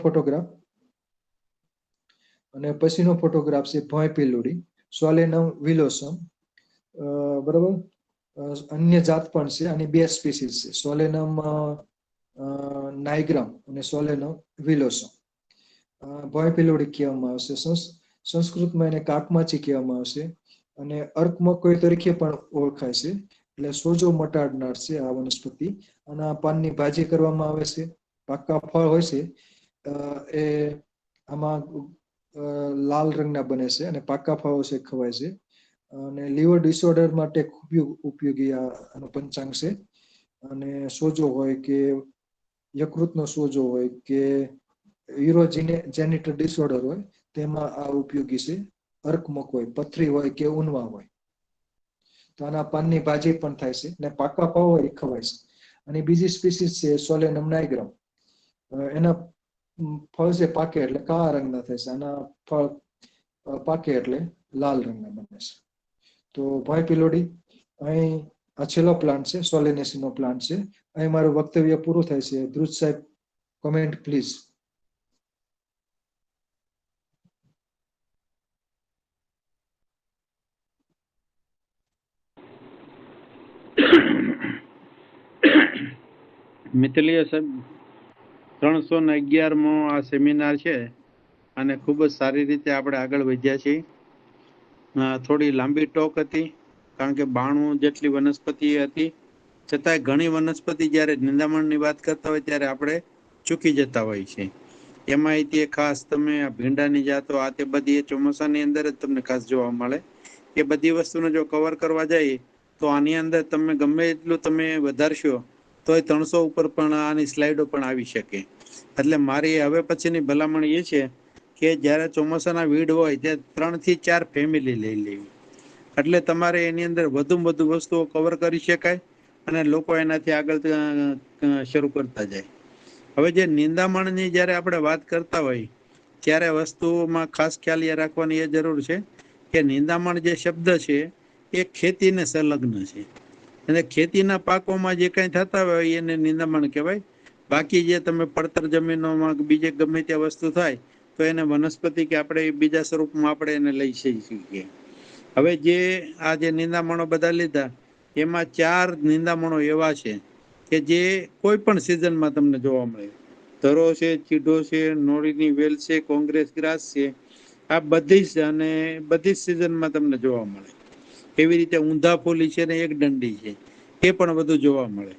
ફોટોગ્રાફ છે ભોંય પિલુડી, સોલેનમ વિલોસમ. બરોબર, અન્ય જાત પણ છે, અને 2 સ્પીસીસ છે, સોલેનમ નાઇગ્રમ અને સોલેનમ વિલોસમ. ભોંય પિલોડી કહેવામાં આવશે. સંસ્કૃતમાં એને કાકમાચી કહેવામાં આવશે, અને અર્કમકોઈ તરીકે પણ ઓળખાય છે. એટલે સોજો મટાડનાર છે આ વનસ્પતિ. આના પાનની ભાજી કરવામાં આવે છે. પાકા ફળ હોય છે એ આમાં લાલ રંગના બને છે, અને પાકા ફળો છે ખવાય છે. અને લીવર ડિસઓર્ડર માટે ખૂબ ઉપયોગી આનો પંચાંગ છે. અને સોજો હોય કે યકૃતનો સોજો હોય કે યુરોજેનિટલ ડિસઓર્ડર હોય તેમાં આ ઉપયોગી છે. અર્કમકોઈ પથરી હોય કે ઉનવા હોય તો આના પાનની ભાજી પણ થાય છે, ને પાકા ફળ હોય એ ખવાય છે. અને બીજી સ્પીસીસ છે સોલેનમ નાઇગ્રમ. એના ફળ છે પાકે એટલે કાળા રંગના થાય છે, આના ફળ પાકે એટલે લાલ રંગના બને છે. તો ભોંય પિલોડી અહીં આ છેલ્લો પ્લાન્ટ છે, સોલેનેસી નો પ્લાન્ટ છે. અહીં મારું વક્તવ્ય પૂરું થાય છે. ધ્રુજ સાહેબ, કોમેન્ટ પ્લીઝ. મિત્તલીય સાહેબ, 311મો આ સેમિનાર છે, અને ખૂબ જ સારી રીતે આપણે આગળ વધ્યા છીએ. થોડી લાંબી ટોક હતી, કારણ કે 92 જેટલી વનસ્પતિ હતી. છતાંય ઘણી વનસ્પતિ જ્યારે નિંદામણની વાત કરતા હોય ત્યારે આપણે ચૂકી જતા હોય છે. એમાં તે ખાસ તમે ભીંડાની જાતો આ તે બધી એ ચોમાસાની અંદર જ તમને ખાસ જોવા મળે. એ બધી વસ્તુને જો કવર કરવા જઈએ તો આની અંદર તમે ગમે એટલું તમે વધારશો તોય 300 ઉપર પણ આની સ્લાઇડો પણ આવી શકે. એટલે મારી હવે પછીની ભલામણ એ છે કે જ્યારે ચોમાસાના વીડ હોય ત્યારે 3 થી 4 ફેમિલી લઈ લેવી. એટલે તમારે એની અંદર વધુમાં વધુ વસ્તુઓ કવર કરી શકાય, અને લોકો એનાથી આગળ શરૂ કરતા જાય. હવે જે નિંદામણની જ્યારે આપણે વાત કરતા હોય ત્યારે વસ્તુમાં ખાસ ખ્યાલ એ રાખવાની એ જરૂર છે કે નિંદામણ જે શબ્દ છે એ ખેતીને સંલગ્ન છે. અને ખેતીના પાકોમાં જે કંઈ થતા હોય એને નિંદામણ કહેવાય. બાકી જે તમે પડતર જમીનોમાં બીજે ગમે ત્યાં વસ્તુ થાય તો એને વનસ્પતિ કે આપણે બીજા સ્વરૂપમાં આપણે એને લઈ શકીએ. હવે જે આ જે નિંદામણો બધા લીધા એમાં 4 નિંદામણો એવા છે કે જે કોઈ પણ સિઝનમાં તમને જોવા મળે. ધરો છે, ચીઢો છે, નોળીની વેલ છે, કોંગ્રેસ ગ્રાસ છે, આ બધી જ અને બધી જ સિઝનમાં તમને જોવા મળે. એવી રીતે ઊંધા ફૂલી છે ને એક દંડી છે, એ પણ બધું જોવા મળે.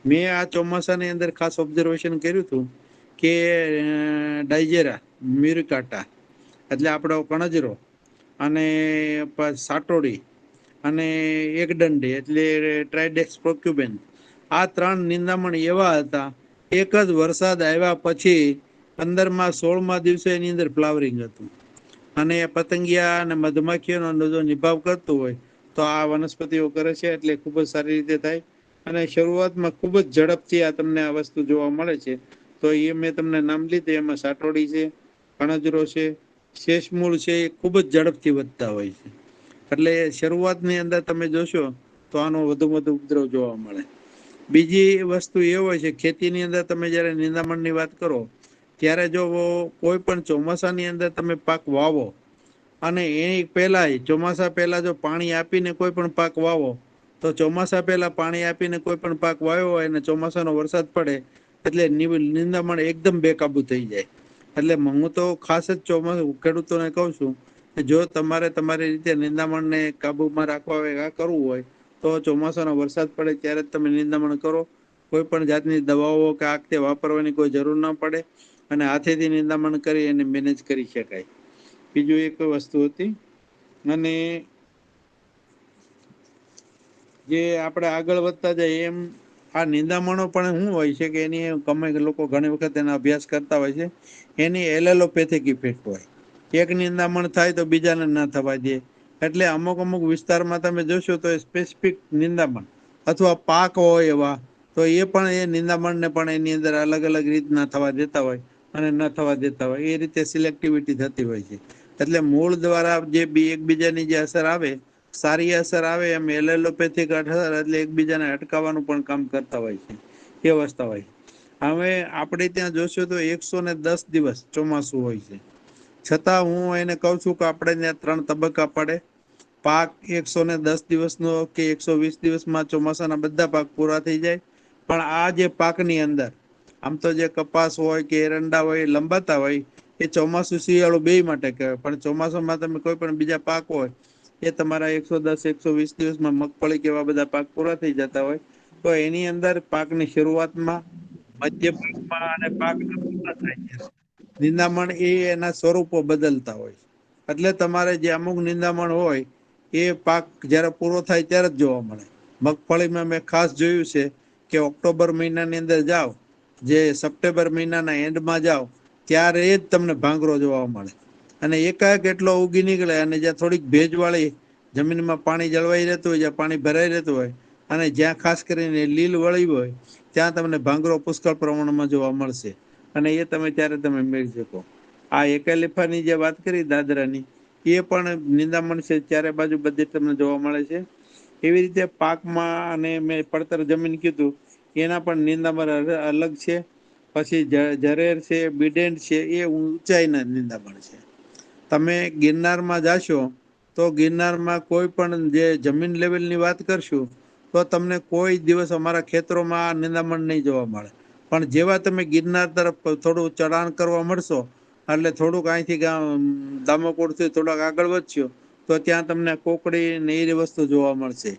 મેં આ ચોમાસાની અંદર ખાસ ઓબ્ઝર્વેશન કર્યું હતું કે ડાયજેરા મ્યુરિકાટા એટલે આપણો કણજરો અને સાટોડી અને એકદંડી એટલે ટ્રાઇડેક્સ પ્રોક્યુબેન, આ 3 નિંદામણ એવા હતા. એક જ વરસાદ આવ્યા પછી 15માં 16માં દિવસે એની અંદર ફ્લાવરિંગ હતું. અને પતંગિયા અને મધમાખીઓનો જો નિભાવ કરતું હોય તો આ વનસ્પતિઓ કરે છે, એટલે ખૂબ જ સારી રીતે થાય. અને શરૂઆતમાં ખૂબ જ ઝડપથી આ તમને આ વસ્તુ જોવા મળે છે. તો એ મેં તમને નામ લીધું, એમાં સાટોડી છે, કણજરો છે, શેષમૂળ છે, એ ખૂબ જ ઝડપથી વધતા હોય છે. એટલે શરૂઆતની અંદર તમે જોશો તો આનો વધુ ઉપદ્રવ જોવા મળે. બીજી વસ્તુ એ હોય છે, ખેતીની અંદર તમે જયારે નિંદામણની વાત કરો ત્યારે જો કોઈ પણ ચોમાસાની અંદર તમે પાક વાવો અને એ પહેલા ચોમાસા પહેલા જો પાણી આપીને કોઈ પણ પાક વાવો તો ચોમાસા પહેલા પાણી આપીને કોઈ પણ પાક વાવ્યો હોય અને ચોમાસાનો વરસાદ પડે એટલે નિંદામણ એકદમ બેકાબુ થઈ જાય. એટલે હું તો ખાસ જ ખેડૂતોને કહું છું કે જો તમારે તમારી રીતે નિંદામણને કાબુમાં રાખવા કરવું હોય તો ચોમાસાનો વરસાદ પડે ત્યારે જ તમે નિંદામણ કરો. કોઈ પણ જાતની દવાઓ કે આ તે વાપરવાની કોઈ જરૂર ના પડે અને હાથેથી નિંદામણ કરી અને મેનેજ કરી શકાય. બીજું એક વસ્તુ હતી અને જે આપણે આગળ વધતા જાય એમ આ નિંદામણો પણ શું હોય છે કે એની લોકો ઘણી વખત એના અભ્યાસ કરતા હોય છે. એની એલેલોપેથિક ઇફેક્ટ હોય. એક નિંદામણ થાય તો બીજાને ના થવા દે. એટલે અમુક વિસ્તારમાં તમે જોશો તો સ્પેસિફિક નિંદામણ અથવા પાક હોય એવા તો એ પણ એ નિંદામણને પણ એની અંદર અલગ અલગ રીતના થવા દેતા હોય અને ન થવા દેતા હોય એ રીતે સિલેક્ટિવિટી થતી હોય છે. એટલે મૂળ દ્વારા જે એકબીજાની જે અસર આવે સારી અસર આવે એમ એલોપેથિક અસર એટલે એકબીજાને અટકાવવાનું પણ કામ કરતા હોય છે. એ અવસ્થા હોય. હવે આપણે ત્યાં જોશું તો 110 દિવસ ચોમાસું હોય છે. છતાં હું એને કઉ છું કે આપણે ત્યાં 3 તબક્કા પડે. પાક 110 દિવસનો કે 120 દિવસમાં ચોમાસાના બધા પાક પૂરા થઈ જાય. પણ આ જે પાકની અંદર આમ તો જે કપાસ હોય કે એરંડા હોય લંબાતા હોય એ ચોમાસું શિયાળું બે માટે કહેવાય. પણ ચોમાસામાં તમે કોઈ પણ બીજા પાક હોય એ તમારા 110 120 દિવસમાં મગફળી કે એવા બધા પાક પૂરા થઈ જતા હોય તો એની અંદર પાકની શરૂઆતમાં મધ્ય પાકમાં અને પાક પૂરા થાય છે. નિંદામણ એ એના સ્વરૂપો બદલતા હોય. એટલે તમારે જે અમુક નિંદામણ હોય એ પાક જયારે પૂરો થાય ત્યારે જ જોવા મળે. મગફળીમાં મેં ખાસ જોયું છે કે ઓક્ટોબર મહિનાની અંદર જાવ જે સપ્ટેમ્બર મહિનાના એન્ડમાં જાવ ત્યારે જ તમને ભાંગરો જોવા મળે. અને એકાએક એટલો ઉગી નીકળે અને જ્યાં થોડીક ભેજવાળી જમીનમાં પાણી જળવાઈ રહેતું હોય, જ્યાં પાણી ભરાઈ રહેતું હોય અને જ્યાં ખાસ કરીને લીલ વળી હોય ત્યાં તમને ભાંગરો પુષ્કળ પ્રમાણમાં જોવા મળશે. અને એ ત્યારે તમે મેળવી શકો. આ એકેલિફાની જે વાત કરી દાદરાની એ પણ નિંદામણ છે ચારે બાજુ બધે તમને જોવા મળે છે. એવી રીતે પાકમાં અને મેં પડતર જમીન કીધું એના પણ નિંદામણ અલગ છે. પછી જરેર છે, બિડેન્ટ છે એ ઊંચાઈના નિંદામણ છે. તમે ગિરનારમાં જાશો તો ગિરનારમાં કોઈ પણ જે જમીન લેવલની વાત કરશું તો તમને કોઈ દિવસ અમારા ખેતરોમાં નિંદામણ નહીં જોવા મળે. પણ જેવા તમે ગિરનાર તરફ થોડું ચઢાણ કરવા મળશો એટલે થોડુંક અહીંથી દામોકોડથી થોડાક આગળ વધશો તો ત્યાં તમને કોકડી ને એ વસ્તુ જોવા મળશે.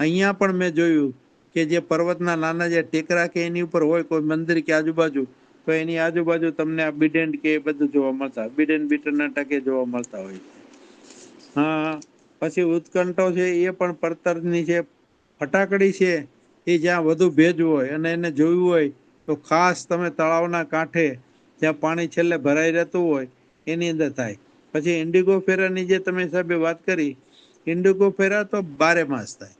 અહિયાં પણ મેં જોયું કે જે પર્વતના નાના જે ટેકરા કે એની ઉપર હોય કોઈ મંદિર કે આજુબાજુ તો એની આજુબાજુ તમને આ બિડેન્ટ કે એ બધું જોવા મળતા બિડેન્ટ બીટના ટકે જોવા મળતા હોય. હા પછી ઉત્કંઠો છે એ પણ પડતરની છે. ફટાકડી છે એ જ્યાં વધુ ભેજ હોય અને એને જોયું હોય તો ખાસ તમે તળાવના કાંઠે જ્યાં પાણી છેલ્લે ભરાઈ રહેતું હોય એની અંદર થાય. પછી ઇન્ડિગો ફેરાની જે તમે હિસાબે વાત કરી ઇન્ડિગો ફેરા તો બારે માસ થાય.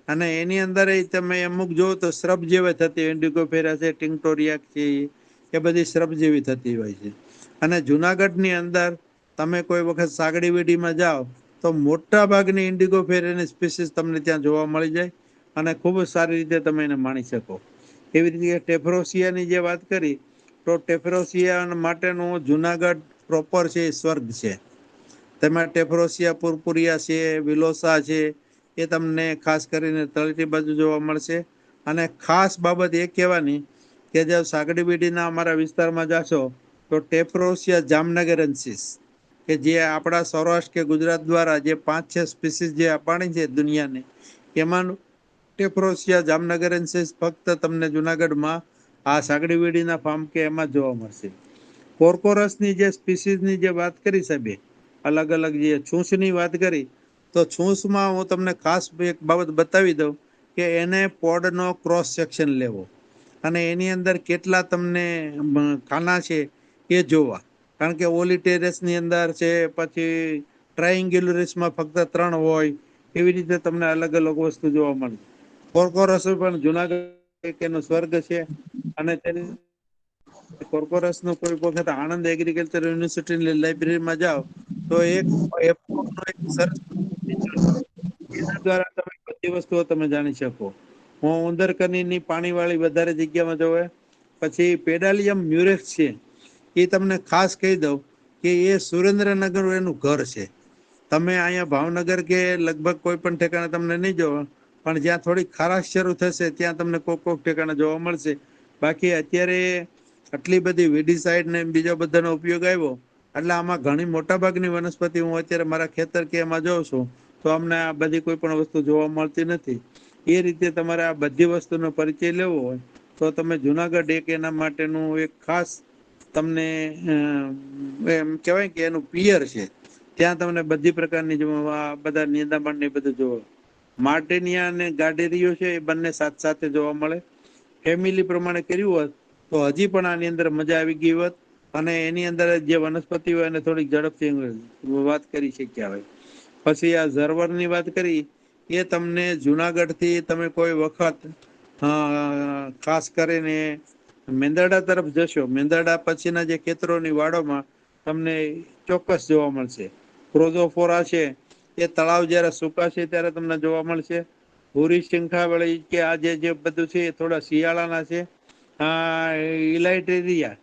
અને એની અંદર તમે અમુક જોવ તો શ્રબ જેવા થતી ઇન્ડિગો ફેરા છે, ટિંગટોરિયા છે એ બધી શ્રબ જેવી થતી હોય છે. અને જુનાગઢની અંદર તમે કોઈ વખત સાગડી વિડીમાં જાઓ તો મોટા ભાગની ઇન્ડિગો ફેરાની સ્પીસીસ તમને ત્યાં જોવા મળી જાય. અને ખુબ જ સારી રીતે તમે એને માણી શકો. એવી રીતે ટેફરોશિયાની જે વાત કરી તો ટેફરોશિયા માટેનું જુનાગઢ પ્રોપર છે એ સ્વર્ગ છે. તેમાં ટેફરોશિયા પુરપુરિયા છે, વિલોસા છે એ તમને ખાસ કરીને તળેટી બાજુ જોવા મળશે. અને ખાસ બાબત એ કહેવાની કે જે સાગડી વિડીના અમારા વિસ્તારમાં જાશો તો ટેફરોશિયા જામનગરન્સીસ કે જે આપણા સૌરાષ્ટ્ર કે ગુજરાત દ્વારા જે 5-6 સ્પીસીસ જે અપાણી છે દુનિયાને એમાં ટેફરોશિયા જામનગરન્સીસ ફક્ત તમને જુનાગઢમાં આ સાગડી વેડીના ફાર્મ કે એમાં જોવા મળશે. કોર્કોરસની જે સ્પીસીસની જે વાત કરી સાહેબે, અલગ અલગ જે છૂંછની વાત કરી, તો છૂંછમાં હું તમને ખાસ એક બાબત બતાવી દઉં કે એને પોડનો ક્રોસ સેક્શન લેવો અને એની અંદર કેટલા તમને ખાના છે એ જોવા. કારણ કે ઓલી ટેરેસની અંદર છે, પછી ટ્રાયંગ્યુલરિસમાં ફક્ત 3 હોય, એવી રીતે તમને અલગ અલગ વસ્તુ જોવા મળે. કોર્કોરસ પણ જુનાગઢ એક એનો સ્વર્ગ છે અને તેની કોર્કોરસનો કોઈ વખત આણંદ એગ્રીકલ્ચર યુનિવર્સિટીની લાઇબ્રેરીમાં જાઓ તો એક સરસ એના દ્વારા તમે બધી વસ્તુઓ તમે જાણી શકો. હું ઉંદરકનીની પાણીવાળી વધારે જગ્યામાં જોવે. પછી પેડાલિયમ મ્યુરેક્સ છે, એ તમને ખાસ કહી દઉં કે એ સુરેન્દ્રનગર એનું ઘર છે. તમે અહીંયા ભાવનગર કે લગભગ કોઈ પણ ઠેકાણે તમને નહીં જોવો, પણ જ્યાં થોડી ખારાશ શરૂ થશે ત્યાં તમને કોક ઠેકાણે જોવા મળશે. બાકી અત્યારે આટલી બધી વીડીસાઇડ ને બીજો બધાનો ઉપયોગ આવ્યો એટલે આમાં ઘણી મોટાભાગની વનસ્પતિ હું અત્યારે મારા ખેતર કે એમાં જોઉં છું તો અમને આ બધી કોઈ પણ વસ્તુ જોવા મળતી નથી. એ રીતે તમારે આ બધી વસ્તુનો પરિચય લેવો હોય તો તમે જુનાગઢ એક એના માટેનું એક ખાસ તમને એમ કહેવાય કે એનું પિયર છે. ત્યાં તમને બધી પ્રકારની બધા નિંદામણ ને બધું જોવા. માર્ટેનિયા અને ગાર્ડેરિયો છે એ બંને સાથે જોવા મળે. ફેમિલી પ્રમાણે કર્યું હોત તો હજી પણ આની અંદર મજા આવી ગઈ હોત અને એની અંદર જે વનસ્પતિ હોય એને થોડીક ઝડપથી વાત કરી શક્યા હોય. પછી આ ઝરવરની વાત કરી એ તમને જુનાગઢથી તમે કોઈ વખત ખાસ કરીને મેંદરડા તરફ જશો, મેંદરડા પછીના જે ખેતરોની વાડોમાં તમને ચોક્કસ જોવા મળશે. પ્રોઝોફોરા છે એ તળાવ જયારે સુકાશે ત્યારે તમને જોવા મળશે. ભૂરી શિંખાવળી કે આ જે બધું છે એ થોડા શિયાળાના છે. ઇલાઇટેરિયા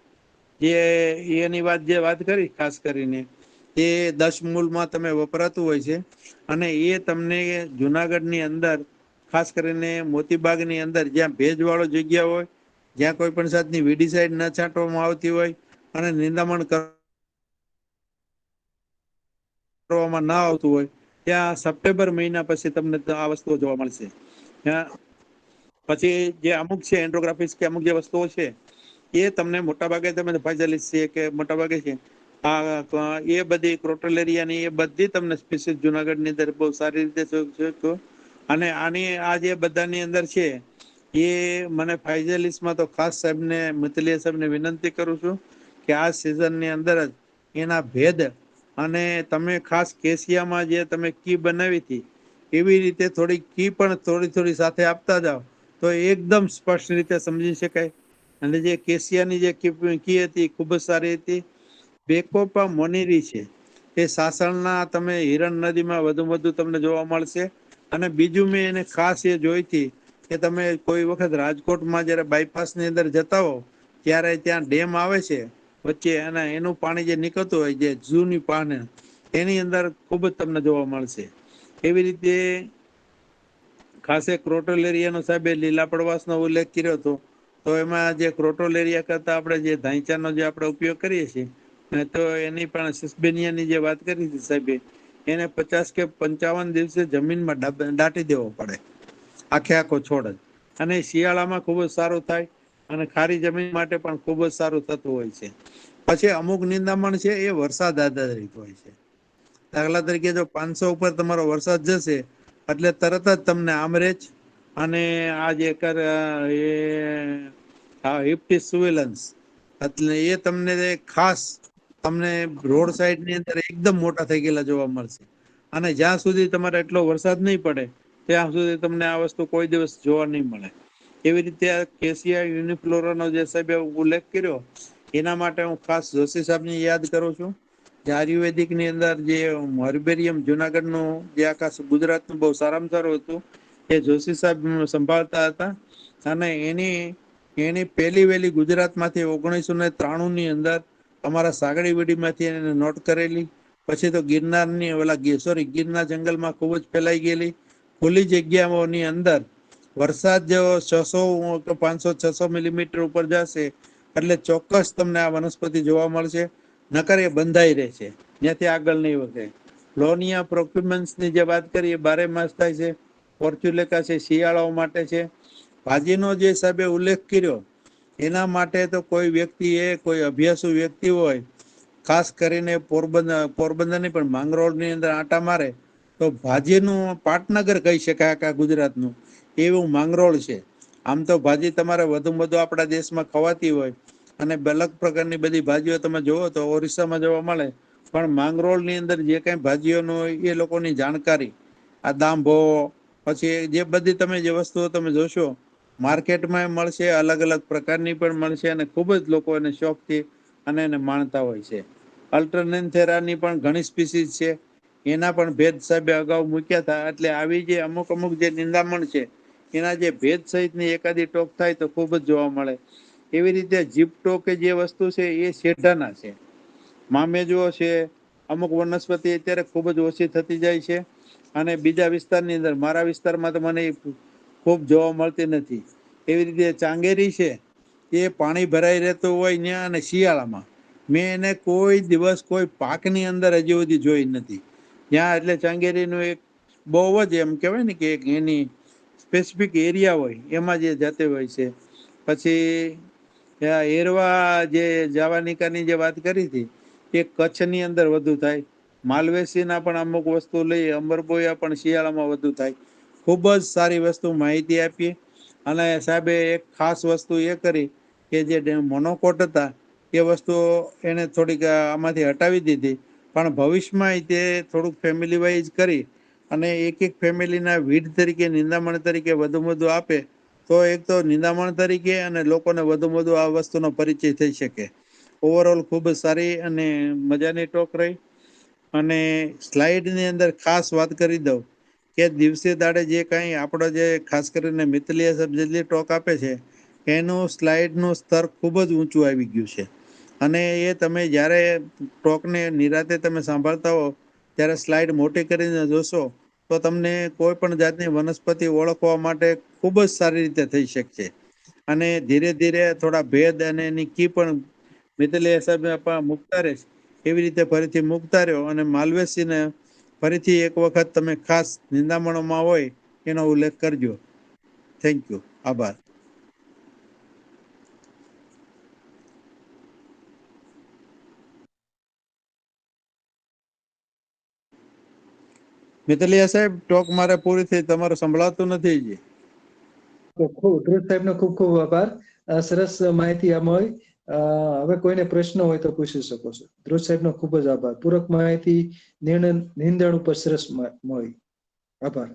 જે એની વાત કરી ખાસ કરીને એ 10 મૂલમાં તમે વપરાતું હોય છે અને એ તમને જુનાગઢની અંદર ખાસ કરીને મોતીબાગની અંદર જ્યાં ભેજવાળો જગ્યા હોય, જ્યાં કોઈ પણ જાતની વીડીસાઇડ ન છાંટવામાં આવતી હોય અને નિંદામણ કરવામાં ના આવતું હોય ત્યાં સપ્ટેમ્બર મહિના પછી તમને આ વસ્તુઓ જોવા મળશે. પછી જે અમુક છે એન્ડ્રોગ્રાફિસ કે અમુક જે વસ્તુઓ છે એ તમને મોટાભાગે તમે ફાઇઝાલિસ છે કે મોટાભાગે છે એ બધી ક્રોટોલેરિયાની એ બધી તમને સ્પીસીસ જુનાગઢની અંદર બહુ સારી રીતે અને આની આ જે બધાની અંદર છે એ મને ફાઇઝાલિસમાં તો ખાસ સાહેબને મિતલીય સાહેબને વિનંતી કરું છું કે આ સિઝનની અંદર જ એના ભેદ અને તમે ખાસ કેશિયામાં જે તમે કી બનાવી હતી એવી રીતે થોડી કી પણ થોડી સાથે આપતા જાઓ તો એકદમ સ્પષ્ટ રીતે સમજી શકાય. અને જે કેશિયાની જે કી હતી ખૂબ જ સારી હતી. બેકોપા મોનેરી છે એ સાસણના તમે હિરણ નદીમાં વધુ તમને જોવા મળશે. અને બીજું મેં એને ખાસ એ જોઈતી કે તમે કોઈ વખત રાજકોટમાં જયારે બાયપાસની અંદર જતા હો ત્યારે ત્યાં ડેમ આવે છે વચ્ચે અને એનું પાણી જે નીકળતું હોય જે જૂની પાને એની અંદર ખૂબ જ તમને જોવા મળશે. એવી રીતે ખાસ ક્રોટોલેરિયાનો સાહેબે લીલા પડવાશનો ઉલ્લેખ કર્યો હતો. તો એમાં જે ક્રોટોલેરિયા કરતા આપણે જે ધાંચાનો જે આપણે ઉપયોગ કરીએ છીએ તો એની પણ સિસ્બેનિયાની જે વાત કરી હતી સાહેબે એને 50 કે 55 દિવસે જમીનમાં દાટી દેવો પડે. આખો છોડ જ અને શિયાળામાં ખૂબ જ સારું થાય અને ખારી જમીન માટે પણ ખૂબ જ સારું થતું હોય છે. પછી અમુક નિંદામણ છે એ વરસાદ આધારિત હોય છે. દાખલા તરીકે જો 500 ઉપર તમારો વરસાદ જશે એટલે તરત જ તમને આમરેજ અને આ જે હિપ્ટિસ સુવેલન્સ એટલે એ તમને ખાસ તમને રોડ સાઈડની અંદર એકદમ મોટા થઈ ગયેલા જોવા મળશે. અને જ્યાં સુધી તમારે એટલો વરસાદ નહીં પડે ત્યાં સુધી તમને આ વસ્તુ કોઈ દિવસ જોવા નહીં મળે. એવી રીતે કેશિયા યુનિફ્લોરાનો જે સાહેબે ઉલ્લેખ કર્યો એના માટે હું ખાસ જોશી સાહેબને યાદ કરું છું. જે આયુર્વેદિકની અંદર જે હર્બેરિયમ જુનાગઢનું જે આખા ગુજરાતનું બહુ સારામાં સારું હતું એ જોશી સાહેબ સંભાળતા હતા અને એની પહેલી વહેલી ગુજરાતમાંથી 1993 ની અંદર અમારા સાગડીવીડીમાંથી એને નોટ કરેલી. પછી તો ગીરના જંગલમાં ખૂબ જ ફેલાઈ ગયેલી. ખુલ્લી જગ્યાઓની અંદર વરસાદ જેવો 600 કે 500 600 મિલીમીટર ઉપર જશે એટલે ચોક્કસ તમને આ વનસ્પતિ જોવા મળશે. નકર એ બંધાઈ રહેશે, ત્યાંથી આગળ નહીં વધે. લોનિયા પ્રોક્યુમેન્સની જે વાત કરીએ 12 માસ થાય છે. પોર્ચ્યુલેકા છે શિયાળાઓ માટે છે. ભાજીનો જે સાહેબે ઉલ્લેખ કર્યો એના માટે તો કોઈ વ્યક્તિએ, કોઈ અભ્યાસુ વ્યક્તિ હોય, ખાસ કરીને પોરબંદરની પણ માંગરોળની અંદર આંટા મારે તો ભાજીનું પાટનગર કહી શકાય આખા ગુજરાતનું, એવું માંગરોળ છે. આમ તો ભાજી તમારે વધુમાં વધુ આપણા દેશમાં ખવાતી હોય અને અલગ પ્રકારની બધી ભાજીઓ તમે જોવો તો ઓરિસ્સામાં જોવા મળે, પણ માંગરોળની અંદર જે કાંઈ ભાજીઓનું હોય એ લોકોની જાણકારી, આ દાંભો, પછી જે બધી તમે જે વસ્તુઓ તમે જોશો માર્કેટમાં મળશે, અલગ અલગ પ્રકારની પણ મળશે અને ખૂબ જ લોકો એને શોખથી અને એને માણતા હોય છે. અલ્ટરનેન્થેરાની પણ ઘણી સ્પીસીસ છે, એના પણ ભેદ સાહેબે અગાઉ મૂક્યા હતા. એટલે આવી જે અમુક અમુક જે નિંદામણ છે એના જે ભેદ સહિતની એકાદી ટોક થાય તો ખૂબ જ જોવા મળે. એવી રીતે જીપ્ટો કે જે વસ્તુ છે એ શેઢાના છે, મામેજુઓ છે, અમુક વનસ્પતિ અત્યારે ખૂબ જ ઓછી થતી જાય છે અને બીજા વિસ્તારની અંદર, મારા વિસ્તારમાં તો મને ખૂબ જોવા મળતી નથી. એવી રીતે ચાંગેરી છે, એ પાણી ભરાઈ રહેતું હોય ત્યાં અને શિયાળામાં મેં એને કોઈ દિવસ કોઈ પાકની અંદર હજી સુધી જોઈ નથી ત્યાં. એટલે ચાંગેરીનું એક બહુ જ એમ કહેવાય ને કે એની સ્પેસિફિક એરિયા હોય એમાં જે જાતે હોય છે. પછી એરવા જે જાવાનિકાની જે વાત કરી હતી એ કચ્છની અંદર વધુ થાય. માલવેસીના પણ અમુક વસ્તુ લઈએ, અંબરબોયા પણ શિયાળામાં વધુ થાય. ખૂબ જ સારી વસ્તુ માહિતી આપી. અને સાહેબે એક ખાસ વસ્તુ એ કરી કે જે મોનોકોટ હતા એ વસ્તુ એને થોડીક આમાંથી હટાવી દીધી, પણ ભવિષ્યમાં તે થોડુંક ફેમિલી વાઇઝ કરી અને એક એક ફેમિલીના વીડ તરીકે, નિંદામણ તરીકે વધુ વધુ આપે તો એક તો નિંદામણ તરીકે અને લોકોને વધુ વધુ આ વસ્તુનો પરિચય થઈ શકે. ઓવરઓલ ખૂબ જ સારી અને મજાની ટોક રહી. અને સ્લાઇડની અંદર ખાસ વાત કરી દઉં કે દિવસે દાડે જે કાંઈ આપણો જે ખાસ કરીને મિતલીય સાહેબ જેટલી ટોક આપે છે એનું સ્લાઇડનું સ્તર ખૂબ જ ઊંચું આવી ગયું છે. અને એ તમે જ્યારે ટોકને નિરાતે તમે સાંભળતા હો ત્યારે સ્લાઇડ મોટી કરીને જોશો તો તમને કોઈ પણ જાતની વનસ્પતિ ઓળખવા માટે ખૂબ જ સારી રીતે થઈ શકશે. અને ધીરે ધીરે થોડા ભેદ અને એની કી પણ મિતલીય સાહેબ મૂકતા રહેશે, એવી રીતે ફરીથી મૂકતા રહ્યો. અને માલવેસીને ફરીથી એક વખત તમે ખાસ નિંદામણોમાં હોય એનો ઉલ્લેખ કરજો. Thank you. આભાર. મિતલીયા સાહેબ, ટોક મારે પૂરી થઈ, તમારું સંભળાતું નથી જી. ધ્રુવ સાહેબનો ખૂબ ખૂબ આભાર. સરસ માહિતી મળી. હવે કોઈને પ્રશ્ન હોય તો પૂછી શકો છો. ધ્રુવ સાહેબનો ખૂબ જ આભાર. પૂરક માહિતી નીંદણ ઉપર સરસ મળી. આભાર.